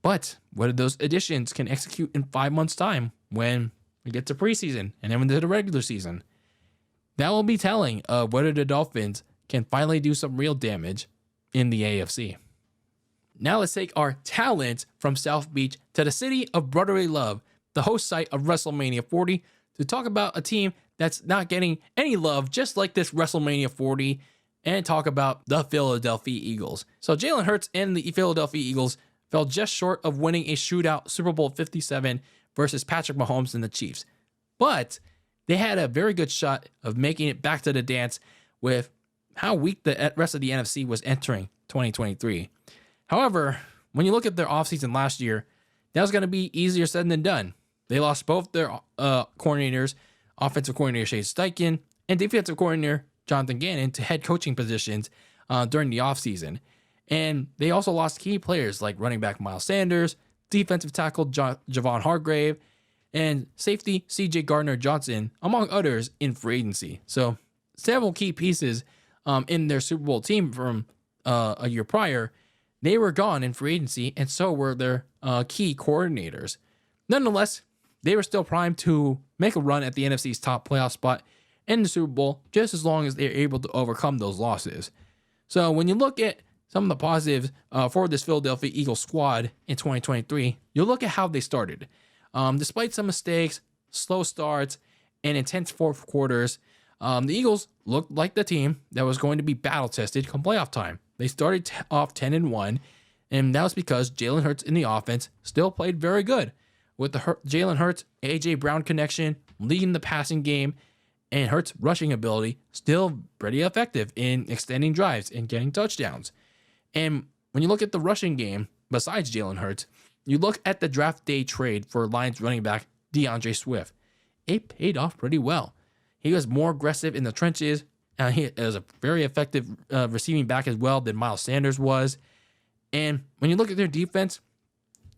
But whether those additions can execute in 5 months' time when we get to preseason and then into the regular season, that will be telling of whether the Dolphins can finally do some real damage in the AFC. Now let's take our talent from South Beach to the city of brotherly love, the host site of WrestleMania 40, to talk about a team that's not getting any love, just like this WrestleMania 40, and talk about the Philadelphia Eagles. So Jalen Hurts and the Philadelphia Eagles fell just short of winning a shootout Super Bowl 57 versus Patrick Mahomes and the Chiefs. But they had a very good shot of making it back to the dance with how weak the rest of the NFC was entering 2023. However, when you look at their offseason last year, that was going to be easier said than done. They lost both their coordinators, offensive coordinator Shane Steichen and defensive coordinator Jonathan Gannon, to head coaching positions during the offseason. And they also lost key players like running back Miles Sanders, defensive tackle Javon Hargrave, and safety C.J. Gardner-Johnson, among others, in free agency. So several key pieces in their Super Bowl team from a year prior, they were gone in free agency, and so were their key coordinators. Nonetheless, they were still primed to make a run at the NFC's top playoff spot in the Super Bowl, just as long as they're able to overcome those losses. So when you look at some of the positives for this Philadelphia Eagles squad in 2023, you look at how they started. Despite some mistakes, slow starts, and intense fourth quarters, the Eagles looked like the team that was going to be battle-tested come playoff time. They started off 10-1, and that was because Jalen Hurts in the offense still played very good, with the Jalen Hurts, A.J. Brown connection, leading the passing game, and Hurts' rushing ability still pretty effective in extending drives and getting touchdowns. And when you look at the rushing game, besides Jalen Hurts, you look at the draft day trade for Lions running back DeAndre Swift. It paid off pretty well. He was more aggressive in the trenches. He was a very effective receiving back as well than Miles Sanders was. And when you look at their defense,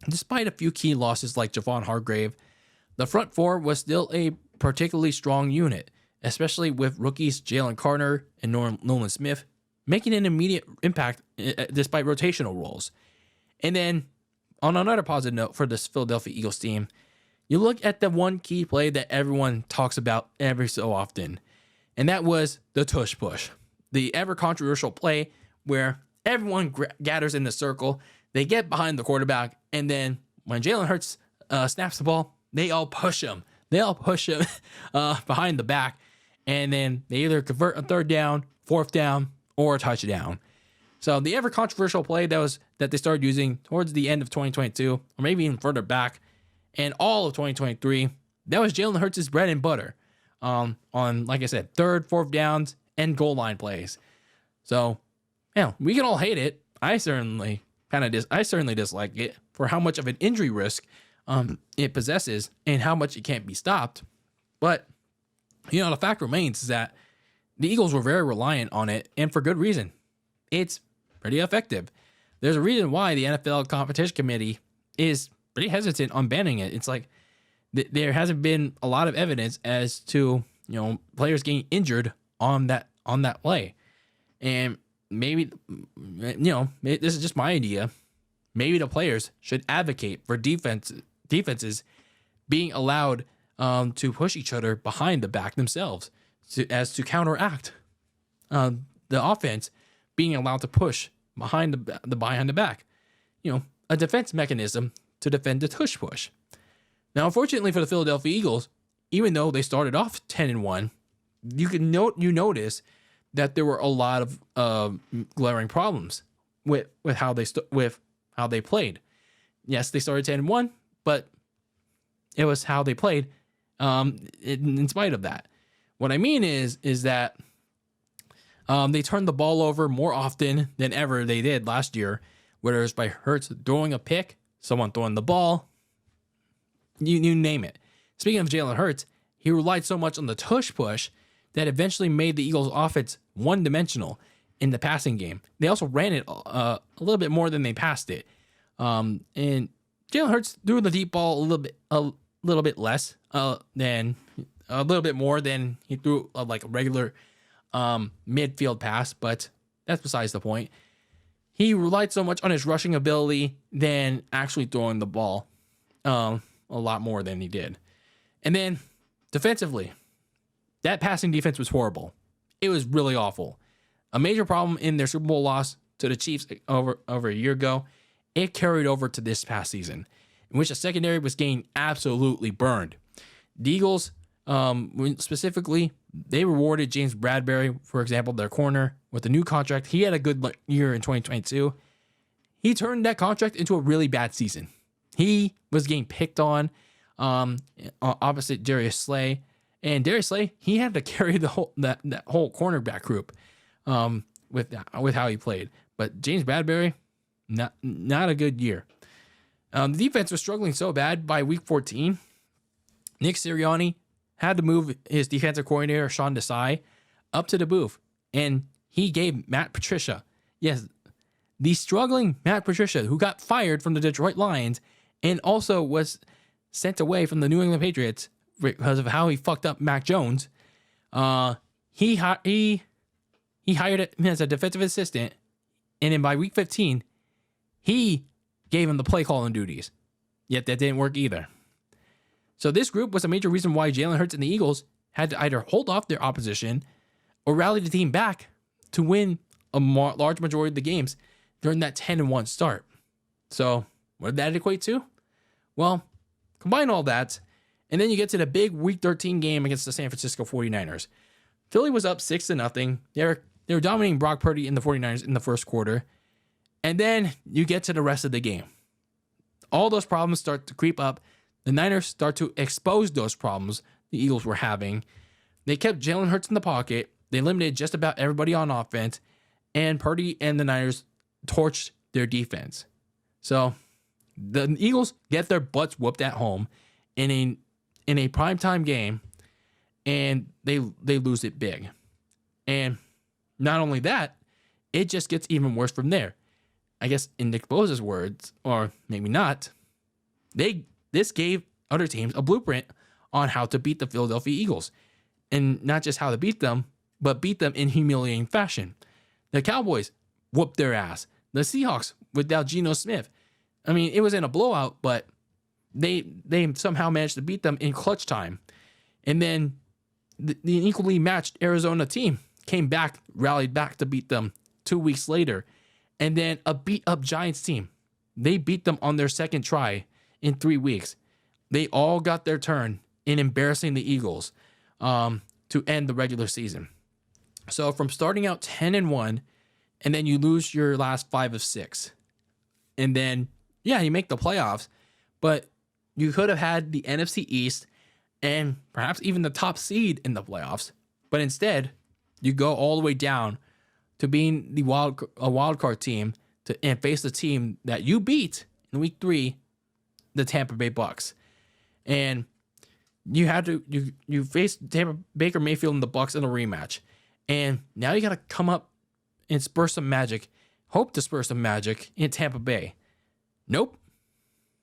despite a few key losses like Javon Hargrave, the front four was still a particularly strong unit, especially with rookies Jalen Carter and Nolan Smith making an immediate impact despite rotational roles. And then on another positive note for this Philadelphia Eagles team, you look at the one key play that everyone talks about every so often, and that was the tush push, the ever controversial play where everyone gathers in the circle, they get behind the quarterback, and then when Jalen Hurts snaps the ball, they all push him. They all push him behind the back, and then they either convert a third down, fourth down, or a touchdown. So the ever controversial play that they started using towards the end of 2022, or maybe even further back, and all of 2023, that was Jalen Hurts' bread and butter on, like I said, third, fourth downs, and goal line plays. So, yeah, we can all hate it. I certainly dislike it for how much of an injury risk it possesses and how much it can't be stopped. But, the fact remains is that the Eagles were very reliant on it, and for good reason. It's pretty effective. There's a reason why the NFL Competition Committee is pretty hesitant on banning it. It's like there hasn't been a lot of evidence as to players getting injured on that play, and maybe this is just my idea. Maybe the players should advocate for defenses being allowed to push each other behind the back themselves to counteract the offense being allowed to push behind the back. A defense mechanism to defend the tush push. Now, unfortunately for the Philadelphia Eagles, even though they started off 10-1, you notice that there were a lot of glaring problems with how they played. Yes, they started 10-1, but it was how they played. In spite of that, what I mean is that they turned the ball over more often than ever they did last year, whether it's by Hurts throwing a pick, someone throwing the ball, you name it. Speaking of Jalen Hurts, he relied so much on the tush push that eventually made the Eagles' offense one-dimensional in the passing game. They also ran it a little bit more than they passed it. And Jalen Hurts threw the deep ball a little bit less than a little bit more than he threw like a regular midfield pass, but that's besides the point. He relied so much on his rushing ability than actually throwing the ball a lot more than he did. And then defensively, that passing defense was horrible. It was really awful. A major problem in their Super Bowl loss to the Chiefs over a year ago, it carried over to this past season, in which the secondary was getting absolutely burned. The Eagles, specifically, they rewarded James Bradbury, for example, their corner, with a new contract. He had a good year in 2022. He turned that contract into a really bad season. He was getting picked on opposite Darius Slay. And Darius Slay, he had to carry the whole that whole cornerback group with how he played. But James Bradbury, not a good year. The defense was struggling so bad by week 14. Nick Sirianni had to move his defensive coordinator, Sean Desai, up to the booth. And he gave Matt Patricia, yes, the struggling Matt Patricia, who got fired from the Detroit Lions and also was sent away from the New England Patriots because of how he fucked up Mac Jones. He he hired him as a defensive assistant, and then by week 15, he gave him the play calling duties. Yet that didn't work either. So this group was a major reason why Jalen Hurts and the Eagles had to either hold off their opposition or rally the team back to win a large majority of the games during that 10-1 start. So what did that equate to? Well, combine all that, and then you get to the big Week 13 game against the San Francisco 49ers. Philly was up 6-0. They were dominating Brock Purdy in the 49ers in the first quarter. And then you get to the rest of the game. All those problems start to creep up. The Niners start to expose those problems the Eagles were having. They kept Jalen Hurts in the pocket. They eliminated just about everybody on offense. And Purdy and the Niners torched their defense. So the Eagles get their butts whooped at home in a primetime game, and they lose it big. And not only that, it just gets even worse from there. I guess in Nick Bosa's words, or maybe not, this gave other teams a blueprint on how to beat the Philadelphia Eagles. And not just how to beat them, but beat them in humiliating fashion. The Cowboys whooped their ass. The Seahawks without Geno Smith. I mean, it was in a blowout, but they somehow managed to beat them in clutch time. And then the equally matched Arizona team came back, rallied back to beat them 2 weeks later. And then a beat-up Giants team, they beat them on their second try in 3 weeks. They all got their turn in embarrassing the Eagles to end the regular season. So from starting out 10-1, and then you lose your last 5 of 6. And then, yeah, you make the playoffs, but you could have had the NFC East and perhaps even the top seed in the playoffs. But instead, you go all the way down to being a wild card team and face the team that you beat in week 3, the Tampa Bay Bucks. And you had to you faced Baker Mayfield and the Bucks in a rematch. And now you got to come up and spur some magic, hope to spur some magic in Tampa Bay. Nope.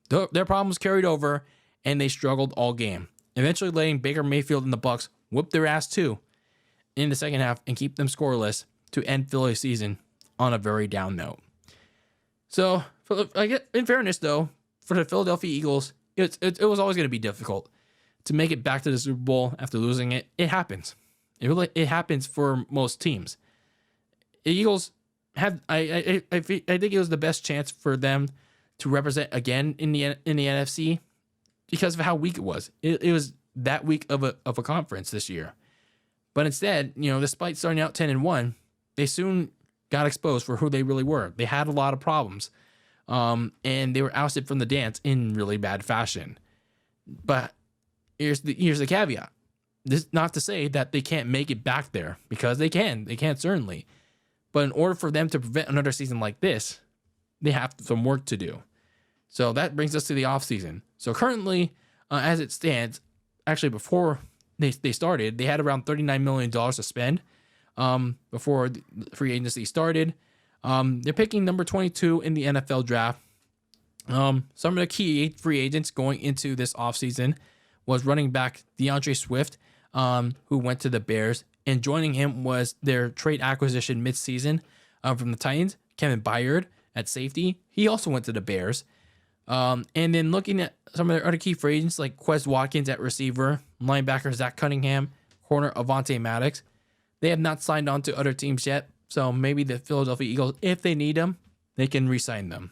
Their problems carried over, and they struggled all game, eventually letting Baker Mayfield and the Bucks whoop their ass too in the second half and keep them scoreless to end Philly's season on a very down note. So, in fairness, though, for the Philadelphia Eagles, it was always going to be difficult to make it back to the Super Bowl after losing it. It happens. It happens for most teams. The Eagles had, I think it was the best chance for them to represent again in the NFC because of how weak it was. It was that weak of a conference this year. But instead, despite starting out 10-1, they soon got exposed for who they really were. They had a lot of problems, and they were ousted from the dance in really bad fashion. But here's the caveat. This is not to say that they can't make it back there, because they can. They can certainly. But in order for them to prevent another season like this, they have some work to do. So that brings us to the offseason. So currently, as it stands, actually before they started, they had around $39 million to spend before the free agency started. They're picking number 22 in the NFL draft. Some of the key free agents going into this offseason was running back DeAndre Swift, who went to the Bears. And joining him was their trade acquisition midseason from the Titans, Kevin Byard at safety. He also went to the Bears. And then looking at some of their other key free agents like Quez Watkins at receiver, linebacker Zach Cunningham, corner Avonte Maddox. They have not signed on to other teams yet, so maybe the Philadelphia Eagles, if they need them, they can re-sign them.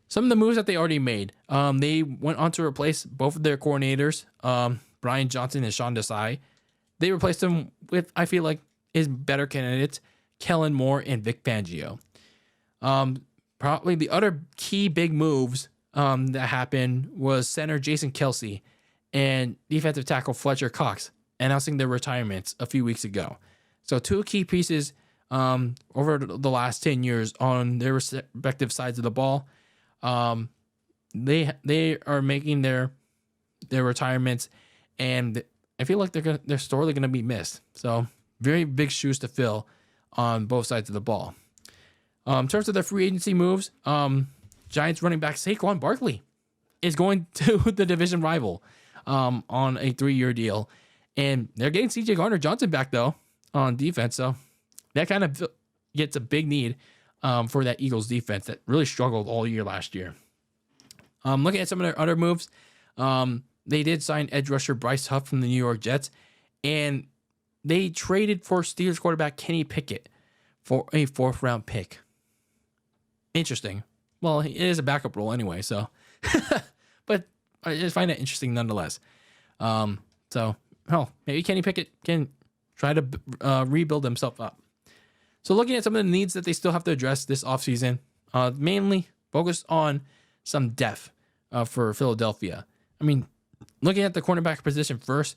Some of the moves that they already made, they went on to replace both of their coordinators, Brian Johnson and Sean Desai. They replaced them with, I feel like, his better candidates, Kellen Moore and Vic Fangio. Probably the other key big moves that happened was center Jason Kelce and defensive tackle Fletcher Cox announcing their retirements a few weeks ago. So two key pieces over the last 10 years on their respective sides of the ball. They are making their retirements, and I feel like they're sorely going to be missed. So very big shoes to fill on both sides of the ball. In terms of their free agency moves, Giants running back Saquon Barkley is going to the division rival on a 3-year deal. And they're getting C.J. Gardner-Johnson back, though, on defense. So that kind of gets a big need for that Eagles defense that really struggled all year last year. Looking at some of their other moves, they did sign edge rusher Bryce Huff from the New York Jets, and they traded for Steelers quarterback Kenny Pickett for a 4th-round pick. Interesting. Well, it is a backup role anyway, so. But I just find that interesting nonetheless. Maybe Kenny Pickett can try to rebuild himself up. So looking at some of the needs that they still have to address this offseason, mainly focused on some depth for Philadelphia. I mean, looking at the cornerback position first,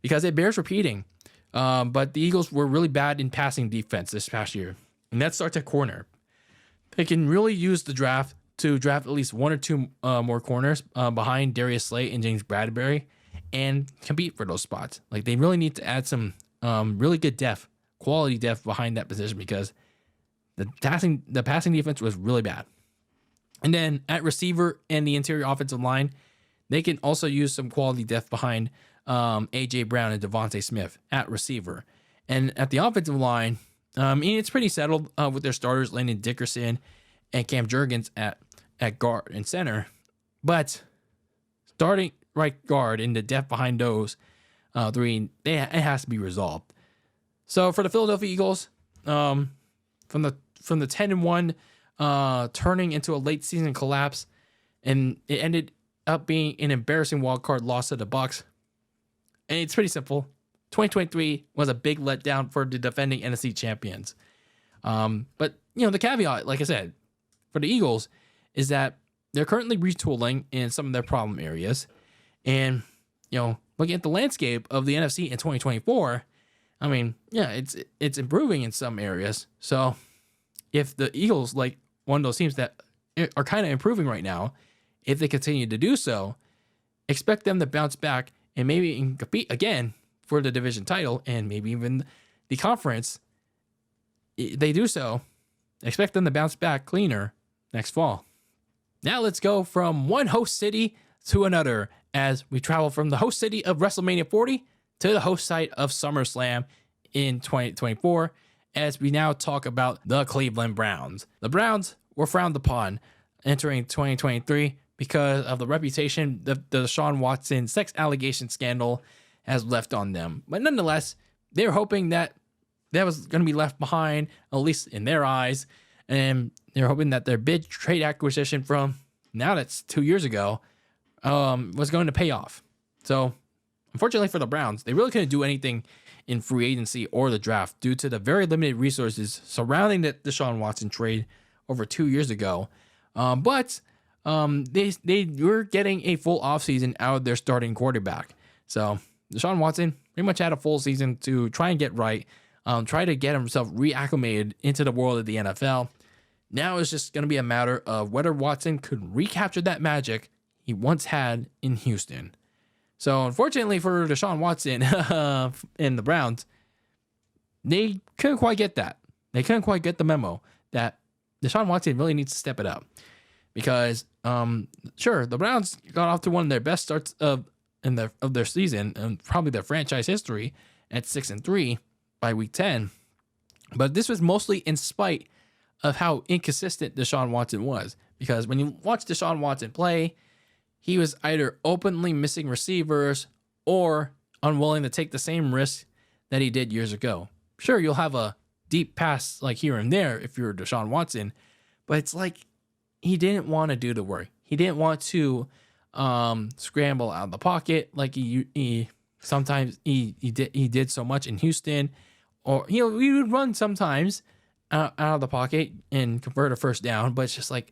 because it bears repeating, but the Eagles were really bad in passing defense this past year, and that starts at corner. They can really use the draft to draft at least 1 or 2 more corners behind Darius Slay and James Bradbury and compete for those spots. Like, they really need to add some really good depth, quality depth behind that position, because the passing defense was really bad. And then at receiver and the interior offensive line, they can also use some quality depth behind A.J. Brown and Devontae Smith at receiver. And at the offensive line, it's pretty settled with their starters, Landon Dickerson and Cam Jurgens at guard and center. But starting right guard and the depth behind those three, it has to be resolved. So for the Philadelphia Eagles, from the 10-1 turning into a late season collapse, and it ended up being an embarrassing wild card loss to the Bucs. And it's pretty simple. 2023 was a big letdown for the defending NFC champions. But the caveat, like I said, for the Eagles is that they're currently retooling in some of their problem areas. And, looking at the landscape of the NFC in 2024, I mean, it's improving in some areas. So if the Eagles, like one of those teams that are kind of improving right now, if they continue to do so, expect them to bounce back and maybe compete again for the division title and maybe even the conference. If they do so, expect them to bounce back cleaner next fall. Now let's go from one host city to another as we travel from the host city of WrestleMania 40 to the host site of SummerSlam in 2024 as we now talk about the Cleveland Browns. The Browns were frowned upon entering 2023 because of the reputation the Deshaun Watson sex allegation scandal has left on them. But nonetheless, they were hoping that was going to be left behind, at least in their eyes. And they're hoping that their big trade acquisition from, now that's 2 years ago, was going to pay off. So, unfortunately for the Browns, they really couldn't do anything in free agency or the draft due to the very limited resources surrounding the Deshaun Watson trade over 2 years ago. But they were getting a full offseason out of their starting quarterback. So, Deshaun Watson pretty much had a full season to try and get right, try to get himself reacclimated into the world of the NFL. Now it's just going to be a matter of whether Watson could recapture that magic he once had in Houston. So, unfortunately for Deshaun Watson and the Browns, they couldn't quite get that. They couldn't quite get the memo that Deshaun Watson really needs to step it up. Because, sure, the Browns got off to one of their best starts of their season and probably their franchise history at 6-3 by week 10. But this was mostly in spite of how inconsistent Deshaun Watson was. Because when you watch Deshaun Watson play, he was either openly missing receivers or unwilling to take the same risk that he did years ago. Sure, you'll have a deep pass like here and there if you're Deshaun Watson, but it's like he didn't want to do the work. He didn't want to scramble out of the pocket like he sometimes he did so much in Houston, or he would run sometimes out of the pocket and convert a first down, but it's just like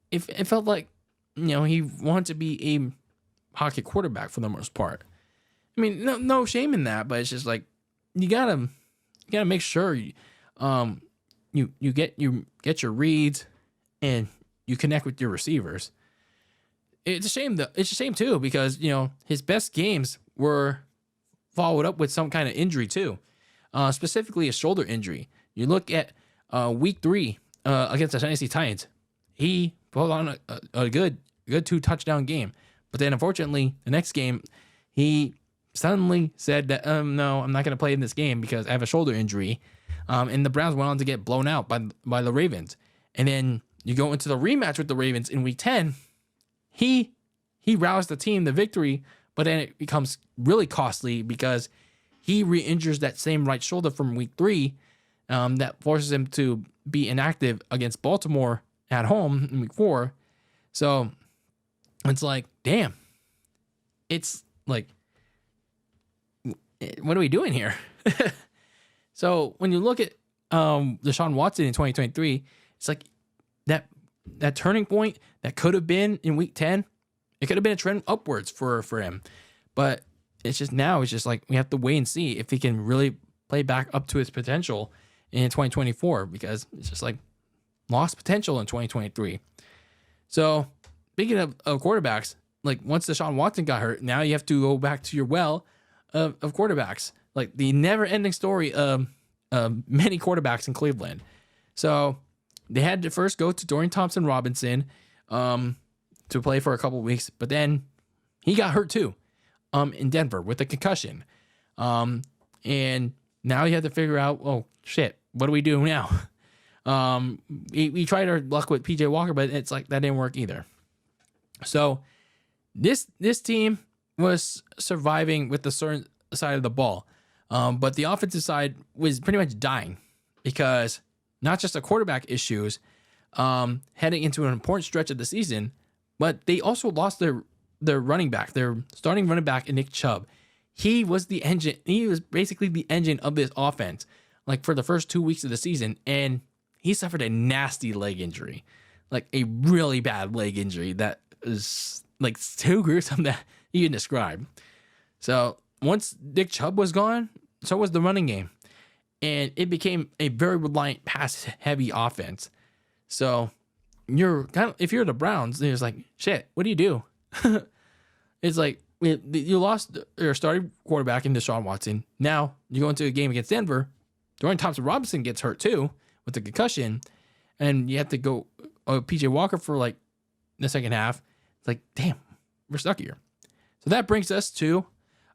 it felt like he wanted to be a pocket quarterback for the most part. I mean, no shame in that, but it's just like you gotta make sure you get your reads and you connect with your receivers. It's a shame too, because his best games were followed up with some kind of injury too, specifically a shoulder injury. You look at week 3 against the Tennessee Titans, he pulled on a good 2-touchdown game, but then unfortunately the next game he suddenly said that no, I'm not going to play in this game because I have a shoulder injury. And the Browns went on to get blown out by the Ravens. And then you go into the rematch with the Ravens in Week 10. He roused the team to victory, but then it becomes really costly because he re-injures that same right shoulder from Week 3 that forces him to be inactive against Baltimore at home in Week 4. So it's like, damn. It's like, what are we doing here? So when you look at Deshaun Watson in 2023, it's like that turning point that could have been in Week 10. It could have been a trend upwards for him. But it's just like we have to wait and see if he can really play back up to his potential in 2024, because it's just like lost potential in 2023. So speaking of quarterbacks, like once Deshaun Watson got hurt, now you have to go back to your well of quarterbacks, like the never-ending story of many quarterbacks in Cleveland. So they had to first go to Dorian Thompson-Robinson to play for a couple of weeks, but then he got hurt too in Denver with a concussion. And now you have to figure out, oh shit, what do we do now? We tried our luck with PJ Walker, but it's like that didn't work either. So this team was surviving with the certain side of the ball, but the offensive side was pretty much dying because not just the quarterback issues heading into an important stretch of the season, but they also lost their running back, their starting running back, Nick Chubb. He was the engine. He was basically the engine of this offense, like for the first 2 weeks of the season, and he suffered a nasty leg injury, like a really bad leg injury that is like too gruesome that you can describe. So once Nick Chubb was gone, so was the running game, and it became a very reliant pass-heavy offense. So if you're the Browns, it's like, shit, what do you do? It's like you lost your starting quarterback in Deshaun Watson. Now you go into a game against Denver. Dorian Thompson-Robinson gets hurt too with the concussion, and you have to go PJ Walker for like the second half. It's like, damn, we're stuck here. So that brings us to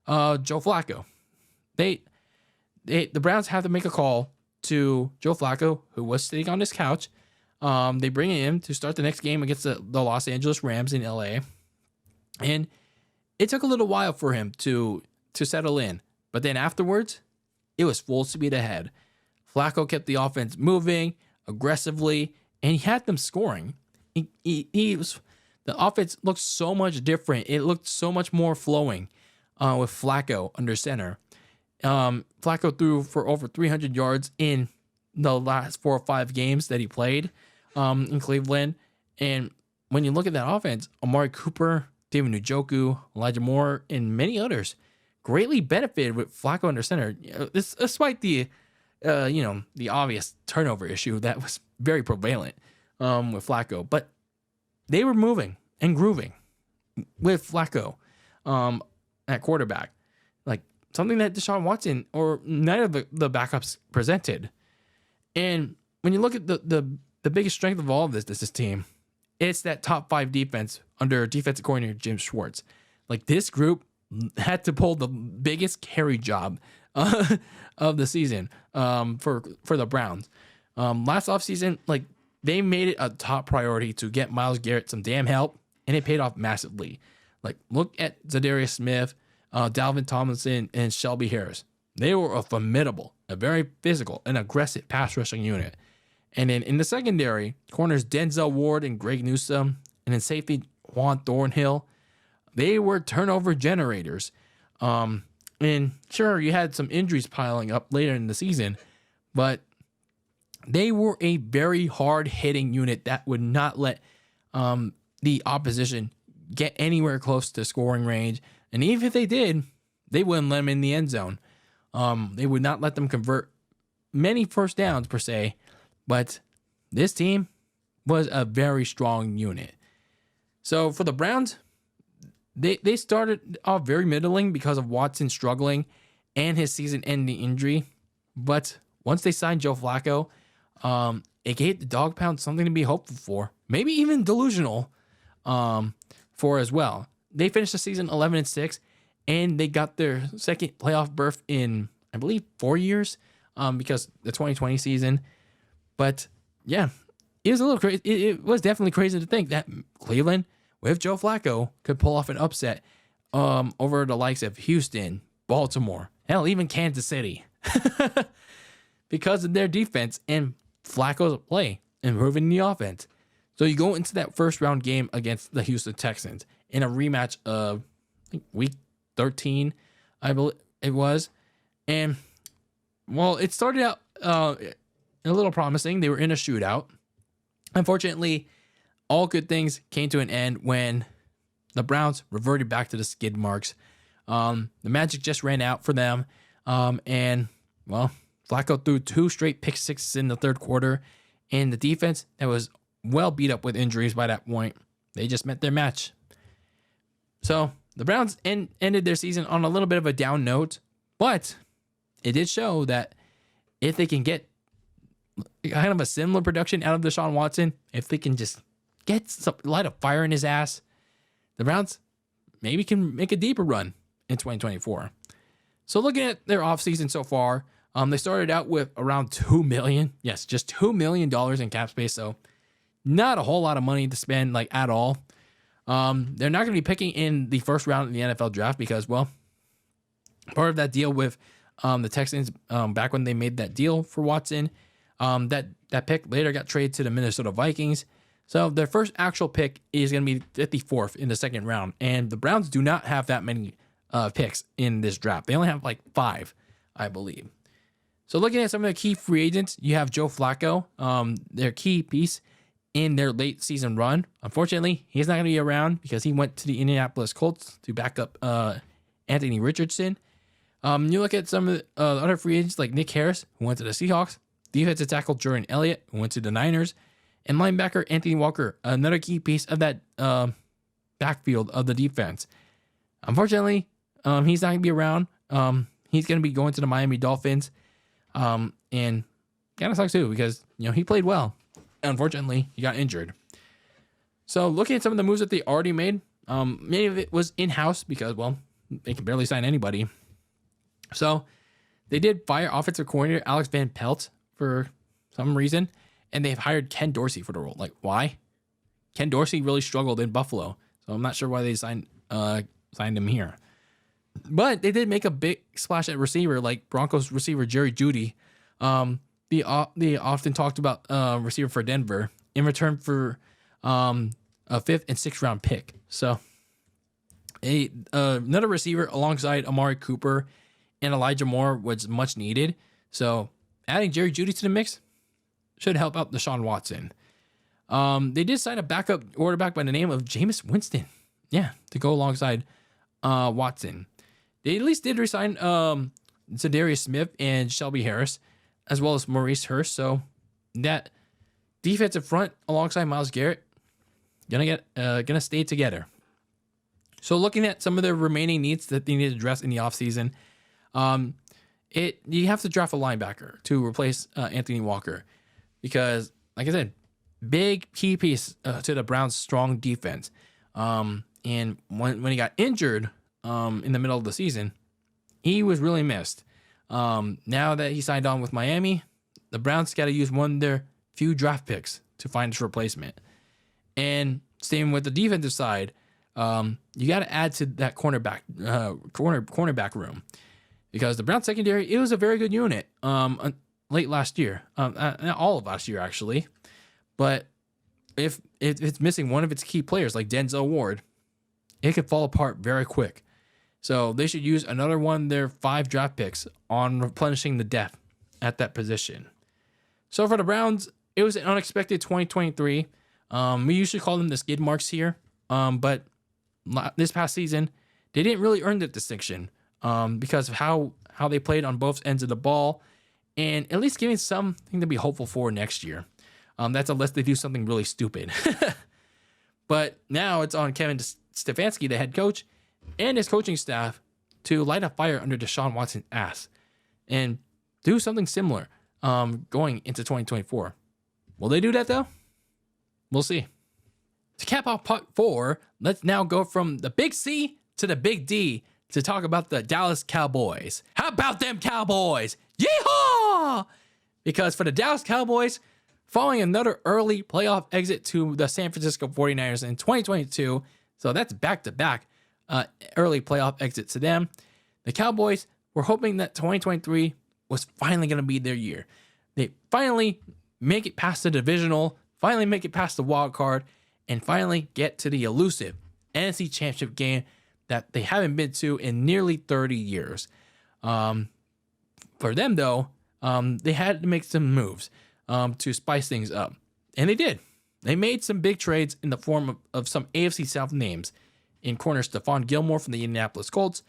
Joe Flacco. The Browns have to make a call to Joe Flacco, who was sitting on his couch. They bring him to start the next game against the Los Angeles Rams in LA. And it took a little while for him to settle in. But then afterwards, it was full speed ahead. Flacco kept the offense moving aggressively, and he had them scoring. The offense looked so much different. It looked so much more flowing with Flacco under center. Flacco threw for over 300 yards in the last 4 or 5 games that he played in Cleveland. And when you look at that offense, Amari Cooper, David Njoku, Elijah Moore, and many others greatly benefited with Flacco under center. Despite the obvious turnover issue that was very prevalent with Flacco, but they were moving and grooving with Flacco at quarterback, like something that Deshaun Watson or none of the backups presented. And when you look at the biggest strength of all of this team, it's that top 5 defense under defensive coordinator Jim Schwartz. Like this group had to pull the biggest carry job of the season for the Browns. Last offseason, like they made it a top priority to get Myles Garrett some damn help, and it paid off massively. Like look at Zadarius Smith, Dalvin Tomlinson, and Shelby Harris. They were a very physical and aggressive pass rushing unit. And then in the secondary, corners Denzel Ward and Greg Newsome, and then safety Juan Thornhill, they were turnover generators. And sure, you had some injuries piling up later in the season, but they were a very hard-hitting unit that would not let the opposition get anywhere close to scoring range. And even if they did, they wouldn't let them in the end zone. They would not let them convert many first downs per se, but this team was a very strong unit. So for the Browns, they started off very middling because of Watson struggling and his season-ending injury. But once they signed Joe Flacco, it gave the Dog Pound something to be hopeful for, maybe even delusional for as well. They finished the season 11-6, and they got their second playoff berth in, I believe, 4 years. because the 2020 season. But yeah, it was a little crazy. It was definitely crazy to think that Cleveland with Joe Flacco could pull off an upset over the likes of Houston, Baltimore, hell, even Kansas City because of their defense and Flacco's play, improving the offense. So you go into that first round game against the Houston Texans in a rematch of, I think, week 13, I believe it was. And, well, it started out a little promising. They were in a shootout. Unfortunately, all good things came to an end when the Browns reverted back to the skid marks. The magic just ran out for them. And, well, Flacco threw 2 straight pick sixes in the third quarter. And the defense that was well beat up with injuries by that point, they just met their match. So the Browns ended their season on a little bit of a down note, but it did show that if they can get kind of a similar production out of Deshaun Watson, if they can just get some light of fire in his ass, the Browns maybe can make a deeper run in 2024. So looking at their offseason so far, they started out with around $2 million. Yes, just $2 million in cap space. So not a whole lot of money to spend like at all. They're not going to be picking in the first round in the NFL draft because, well, part of that deal with the Texans back when they made that deal for Watson, that pick later got traded to the Minnesota Vikings. So their first actual pick is going to be 54th in the second round. And the Browns do not have that many picks in this draft. They only have like 5, I believe. So looking at some of the key free agents, you have Joe Flacco, their key piece in their late season run. Unfortunately, he's not going to be around because he went to the Indianapolis Colts to back up Anthony Richardson. You look at some of the other free agents like Nick Harris, who went to the Seahawks, defensive tackle Jordan Elliott, who went to the Niners, and linebacker Anthony Walker, another key piece of that backfield of the defense. Unfortunately, he's not going to be around. He's going to be going to the Miami Dolphins. And kind of sucks too because, he played well. Unfortunately, he got injured. So looking at some of the moves that they already made, many of it was in-house because, well, they can barely sign anybody. So they did fire offensive coordinator Alex Van Pelt for some reason, and they've hired Ken Dorsey for the role. Like, why? Ken Dorsey really struggled in Buffalo, so I'm not sure why they signed him here. But they did make a big splash at receiver, like Broncos receiver Jerry Jeudy. They often talked about receiver for Denver in return for a 5th and 6th round pick. So another receiver alongside Amari Cooper and Elijah Moore was much needed. So adding Jerry Jeudy to the mix should help out Deshaun Watson. They did sign a backup quarterback by the name of Jameis Winston. Yeah, to go alongside Watson. They at least did resign Zadarius Smith and Shelby Harris, as well as Maurice Hurst. So that defensive front alongside Myles Garrett gonna stay together. So looking at some of the remaining needs that they need to address in the offseason, you have to draft a linebacker to replace Anthony Walker because, like I said, big key piece to the Browns' strong defense. And when he got injured in the middle of the season, he was really missed. Now that he signed on with Miami, the Browns got to use one of their few draft picks to find his replacement. And same with the defensive side, you got to add to that cornerback room because the Browns secondary, it was a very good unit late last year, all of last year actually. But if it's missing one of its key players like Denzel Ward, it could fall apart very quick. So they should use another one of their 5 draft picks on replenishing the depth at that position. So for the Browns, it was an unexpected 2023. We usually call them the skid marks here. But this past season, they didn't really earn that distinction because of how they played on both ends of the ball and at least giving something to be hopeful for next year. That's unless they do something really stupid. But now it's on Kevin Stefanski, the head coach, and his coaching staff to light a fire under Deshaun Watson's ass and do something similar going into 2024. Will they do that, though? We'll see. To cap off part 4, let's now go from the big C to the big D to talk about the Dallas Cowboys. How about them Cowboys? Yeehaw! Because for the Dallas Cowboys, following another early playoff exit to the San Francisco 49ers in 2022, so that's back-to-back early playoff exits to them, the Cowboys were hoping that 2023 was finally going to be their year. They finally make it past the divisional, finally make it past the wild card, and finally get to the elusive NFC Championship game that they haven't been to in nearly 30 years. For them, though, they had to make some moves to spice things up. And they did. They made some big trades in the form of some AFC South names in corner Stephon Gilmore from the Indianapolis Colts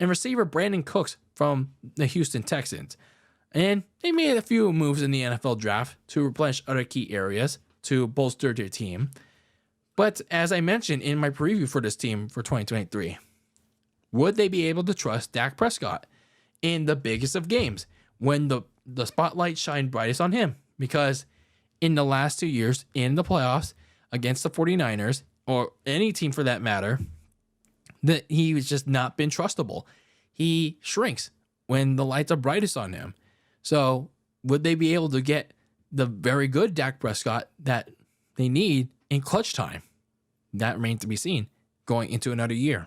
and receiver Brandon Cooks from the Houston Texans. And they made a few moves in the NFL draft to replenish other key areas to bolster their team. But as I mentioned in my preview for this team for 2023, would they be able to trust Dak Prescott in the biggest of games when the spotlight shined brightest on him? Because in the last 2 years in the playoffs against the 49ers, or any team for that matter, that he was just not been trustable. He shrinks when the lights are brightest on him. So would they be able to get the very good Dak Prescott that they need in clutch time? That remains to be seen going into another year.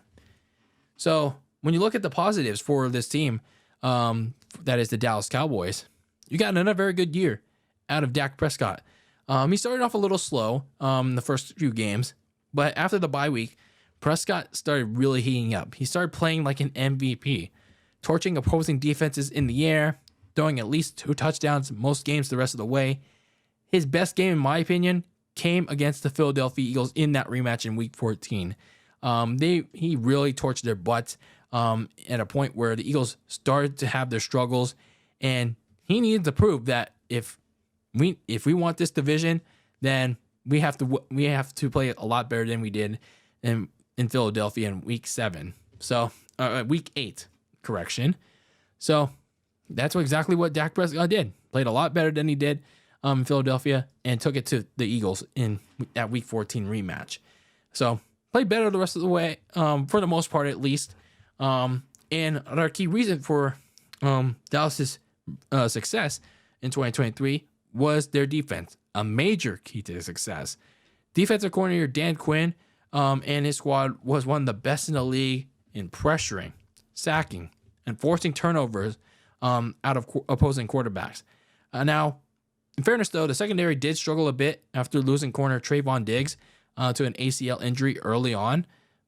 So when you look at the positives for this team, that is the Dallas Cowboys, you got another very good year out of Dak Prescott. He started off a little slow the first few games, but after the bye week, Prescott started really heating up. He started playing like an MVP, torching opposing defenses in the air, throwing at least 2 touchdowns most games the rest of the way. His best game, in my opinion, came against the Philadelphia Eagles in that rematch in Week 14. He really torched their butts at a point where the Eagles started to have their struggles, and he needed to prove that if we want this division, then we have to play it a lot better than we did in Philadelphia in Week 7. So Week 8, correction. So that's exactly what Dak Prescott did. Played a lot better than he did in Philadelphia and took it to the Eagles in that Week 14 rematch. So played better the rest of the way, for the most part at least. And another key reason for Dallas's success in 2023 was their defense, a major key to their success. Defensive coordinator Dan Quinn and his squad was one of the best in the league in pressuring, sacking, and forcing turnovers out of opposing quarterbacks. Now, in fairness, though, the secondary did struggle a bit after losing corner Trayvon Diggs to an ACL injury early on,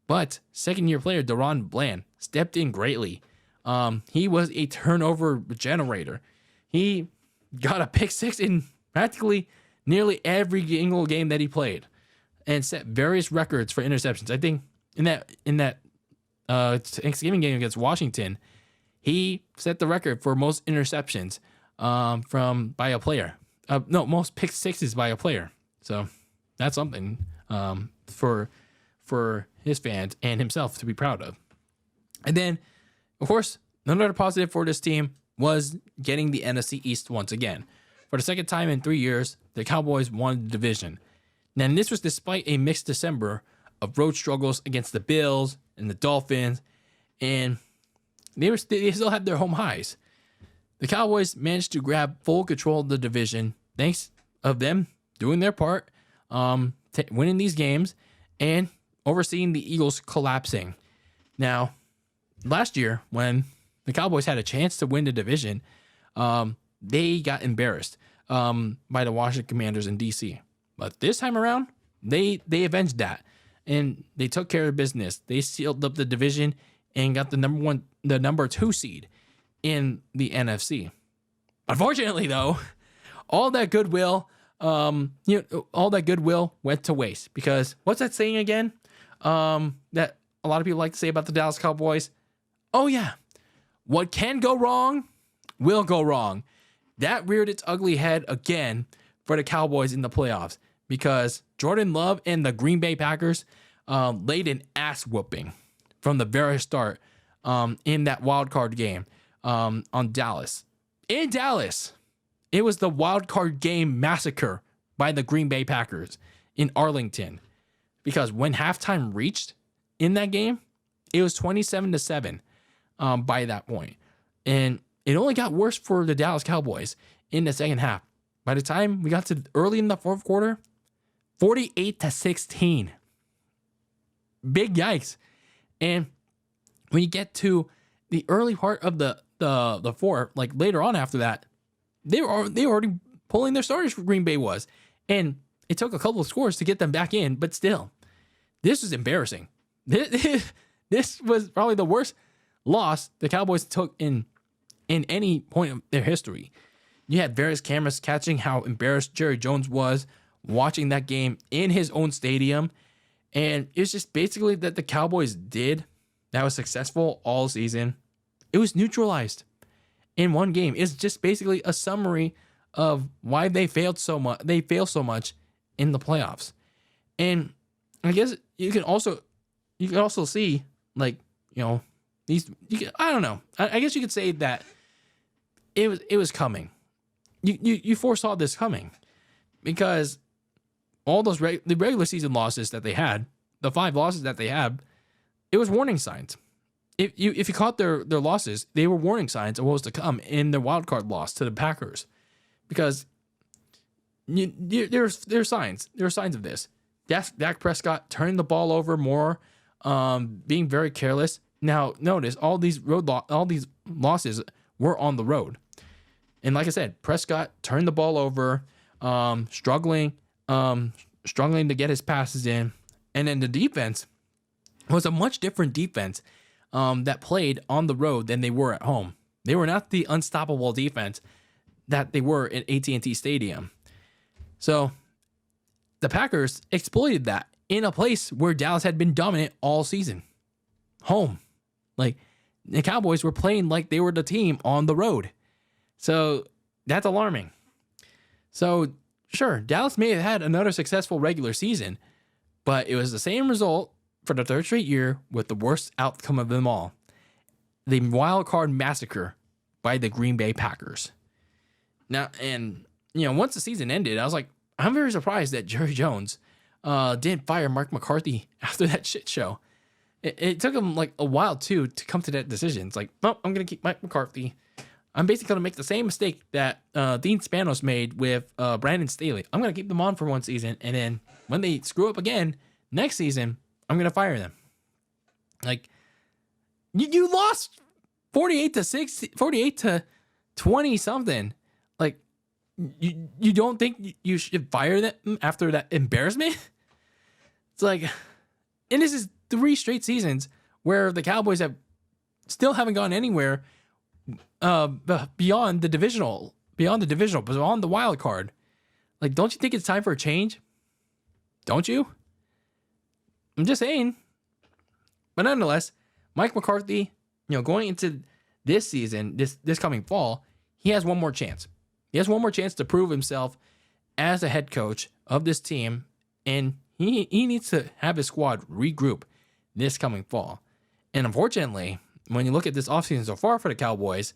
but second-year player Deron Bland stepped in greatly. He was a turnover generator. He got a pick six in practically nearly every single game that he played, and set various records for interceptions. I think in that Thanksgiving game against Washington, he set the record for most interceptions by a player. Most pick sixes by a player. So that's something for his fans and himself to be proud of. And then, of course, another positive for this team was getting the NFC East once again. For the second time in 3 years, the Cowboys won the division. And this was despite a mixed December of road struggles against the Bills and the Dolphins, and they still had their home highs. The Cowboys managed to grab full control of the division thanks of them doing their part, winning these games, and overseeing the Eagles collapsing. Now, last year, when the Cowboys had a chance to win the division, they got embarrassed by the Washington Commanders in D.C. But this time around, they avenged that, and they took care of business. They sealed up the division and got the number 2 seed in the NFC. Unfortunately, though, all that goodwill went to waste, because what's that saying again? That a lot of people like to say about the Dallas Cowboys. Oh yeah, what can go wrong will go wrong. That reared its ugly head again for the Cowboys in the playoffs, because Jordan Love and the Green Bay Packers laid an ass whooping from the very start in that wild card game on Dallas. In Dallas, it was the wild card game massacre by the Green Bay Packers in Arlington, because when halftime reached in that game, it was 27-7 by that point. And it only got worse for the Dallas Cowboys in the second half. By the time we got to early in the fourth quarter, 48-16. Big yikes. And when you get to the early part of the fourth, like later on after that, they were already pulling their starters for Green Bay was. And it took a couple of scores to get them back in, but still, this was embarrassing. This was probably the worst loss the Cowboys took in any point of their history. You had various cameras catching how embarrassed Jerry Jones was watching that game in his own stadium. And it's just basically that the Cowboys did that was successful all season. It was neutralized in one game. It's just basically a summary of why they failed so much. They fail so much in the playoffs. And I guess you can also see, like, you know, I don't know. I guess you could say that it was coming. You foresaw this coming because all those the regular season losses that they had, the 5 losses that they had, it was warning signs. If you caught their losses, they were warning signs of what was to come in their wild card loss to the Packers, because there's signs. There are signs of this. Dak Prescott turning the ball over more, being very careless. Now notice all these losses were on the road. And like I said, Prescott turned the ball over, struggling to get his passes in. And then the defense was a much different defense that played on the road than they were at home. They were not the unstoppable defense that they were at AT&T Stadium. So the Packers exploited that in a place where Dallas had been dominant all season. Home. Like, the Cowboys were playing like they were the team on the road. So that's alarming. So sure, Dallas may have had another successful regular season, but it was the same result for the third straight year with the worst outcome of them all. The wild card massacre by the Green Bay Packers. Now, and you know, once the season ended, I was like, I'm very surprised that Jerry Jones didn't fire Mark McCarthy after that shit show. It took him like a while too to come to that decision. It's like, no, I'm going to keep Mike McCarthy. I'm basically going to make the same mistake that Dean Spanos made with Brandon Staley. I'm going to keep them on for one season, and then when they screw up again next season, I'm going to fire them. Like, you lost 48 to 20 something. Like, you don't think you should fire them after that embarrassment? It's like, and this is 3 straight seasons where the Cowboys still haven't gone anywhere beyond the divisional, beyond the wild card. Like, don't you think it's time for a change? Don't you? I'm just saying. But nonetheless, Mike McCarthy, you know, going into this season, this coming fall, he has one more chance. He has one more chance to prove himself as a head coach of this team, and he needs to have his squad regroup this coming fall. And unfortunately, when you look at this offseason so far for the Cowboys,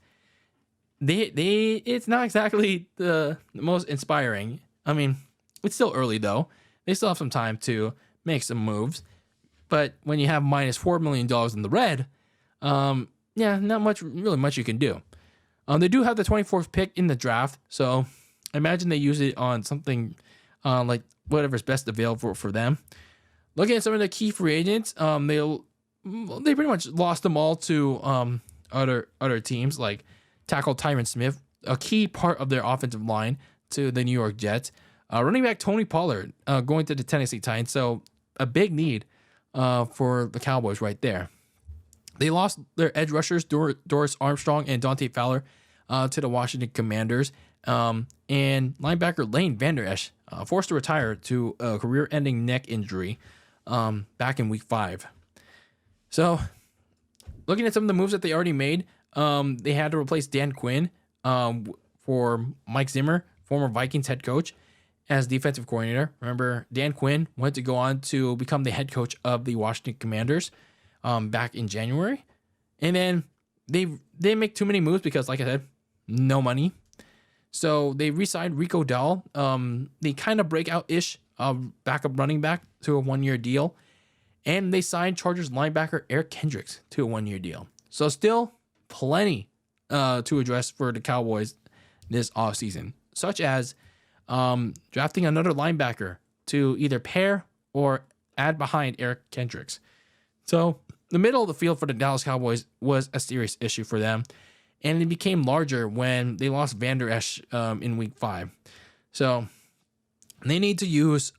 it's not exactly the most inspiring. I mean, it's still early though. They still have some time to make some moves. But when you have minus $4 million in the red, not really much you can do. They do have the 24th pick in the draft, so I imagine they use it on something like whatever's best available for them. Looking at some of the key free agents, they pretty much lost them all to other teams, like tackle Tyron Smith, a key part of their offensive line, to the New York Jets. Running back Tony Pollard going to the Tennessee Titans, so a big need for the Cowboys right there. They lost their edge rushers, Doris Armstrong and Dante Fowler, to the Washington Commanders. And linebacker Lane Vander Esch forced to retire to a career-ending neck injury back in Week 5. So, looking at some of the moves that they already made, they had to replace Dan Quinn for Mike Zimmer, former Vikings head coach, as defensive coordinator. Remember, Dan Quinn went to go on to become the head coach of the Washington Commanders back in January. And then they didn't make too many moves because, like I said, no money. So they re-signed Rico Dahl, the kind of breakout-ish backup running back, to a 1-year deal. And they signed Chargers linebacker Eric Kendricks to a 1-year deal. So still plenty to address for the Cowboys this offseason, such as drafting another linebacker to either pair or add behind Eric Kendricks. So the middle of the field for the Dallas Cowboys was a serious issue for them, and it became larger when they lost Van Der Esch in Week 5. So they need to use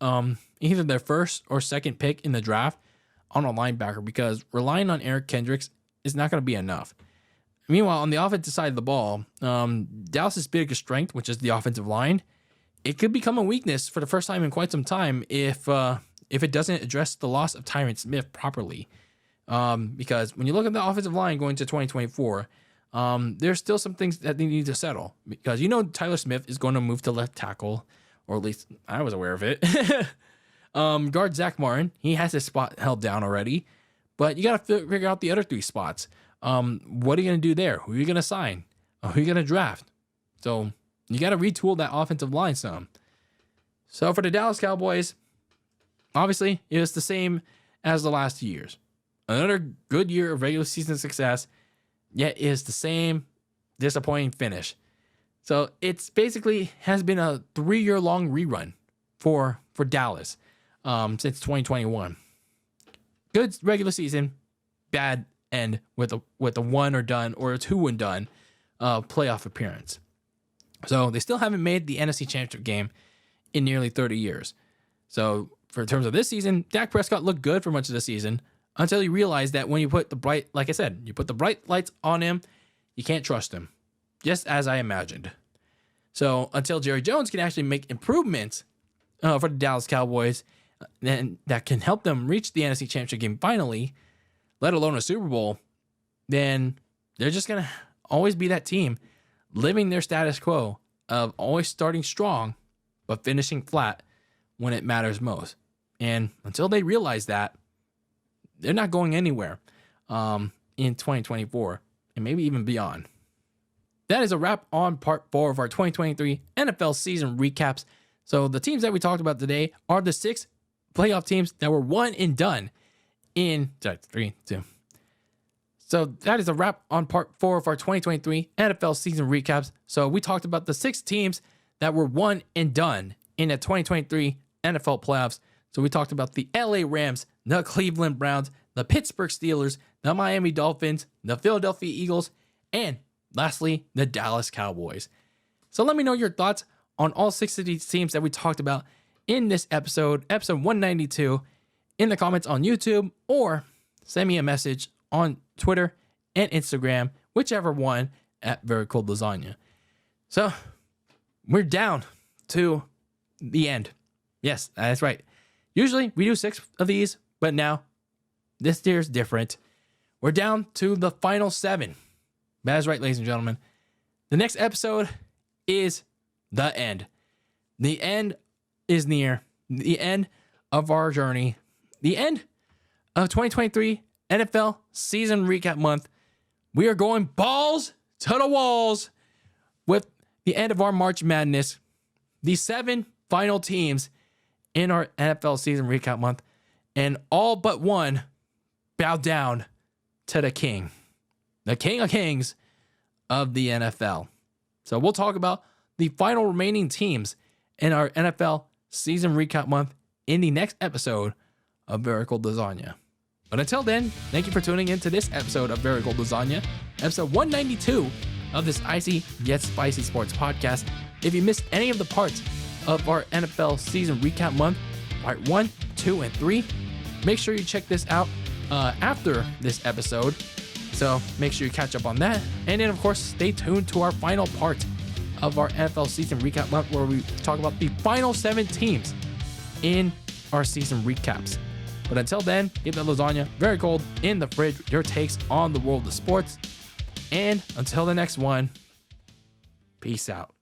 either their first or second pick in the draft on a linebacker, because relying on Eric Kendricks is not going to be enough. Meanwhile, on the offensive side of the ball, Dallas's biggest strength, which is the offensive line, it could become a weakness for the first time in quite some time if it doesn't address the loss of Tyron Smith properly. Because when you look at the offensive line going to 2024, there's still some things that they need to settle. Because Tyler Smith is going to move to left tackle, or at least I was aware of it. Guard Zach Martin, he has his spot held down already, but you got to figure out the other 3 spots. What are you going to do there? Who are you going to sign? Who are you going to draft? So you got to retool that offensive line some. So for the Dallas Cowboys, obviously it was the same as the last 2 years. Another good year of regular season success, yet is the same disappointing finish. So it's basically has been a 3-year-long rerun for Dallas since 2021. Good regular season, bad end with a one or done or a 2 and done playoff appearance. So they still haven't made the NFC Championship game in nearly 30 years. So for terms of this season, Dak Prescott looked good for much of the season until you realize that when you put the bright lights on him, you can't trust him, just as I imagined. So until Jerry Jones can actually make improvements for the Dallas Cowboys, then that can help them reach the NFC Championship game finally, let alone a Super Bowl, then they're just going to always be that team living their status quo of always starting strong, but finishing flat when it matters most. And until they realize that, they're not going anywhere in 2024 and maybe even beyond. That is a wrap on part 4 of our 2023 NFL season recaps. So the teams that we talked about today are the 6 playoff teams that were one and done in 3, 2. So that is a wrap on part 4 of our 2023 NFL season recaps. So we talked about the 6 teams that were one and done in the 2023 NFL playoffs. So we talked about the LA Rams, the Cleveland Browns, the Pittsburgh Steelers, the Miami Dolphins, the Philadelphia Eagles, and lastly, the Dallas Cowboys. So let me know your thoughts on all 6 of these teams that we talked about in this episode 192, in the comments on YouTube, or send me a message on Twitter and Instagram, whichever one, at Very Cold Lasagna. So we're down to the end. Yes, that's right. Usually we do 6 of these, but now this year's different. We're down to the final 7. That's right, ladies and gentlemen. The next episode is the end. The end is near. The end of our journey. The end of 2023 NFL season recap month. We are going balls to the walls with the end of our March Madness. The 7 final teams in our NFL season recap month, and all but one bow down to the King of Kings of the NFL. So we'll talk about the final remaining teams in our NFL season recap month in the next episode of Very Cold Lasagna. But until then, thank you for tuning in to this episode of Very Cold Lasagna, episode 192 of this icy yet spicy sports podcast. If you missed any of the parts of our NFL season recap month, part 1, 2, and 3, make sure you check this out after this episode. So make sure you catch up on that. And then, of course, stay tuned to our final part of our NFL season recap month, where we talk about the final 7 teams in our season recaps. But until then, keep that lasagna very cold in the fridge with your takes on the world of sports. And until the next one, peace out.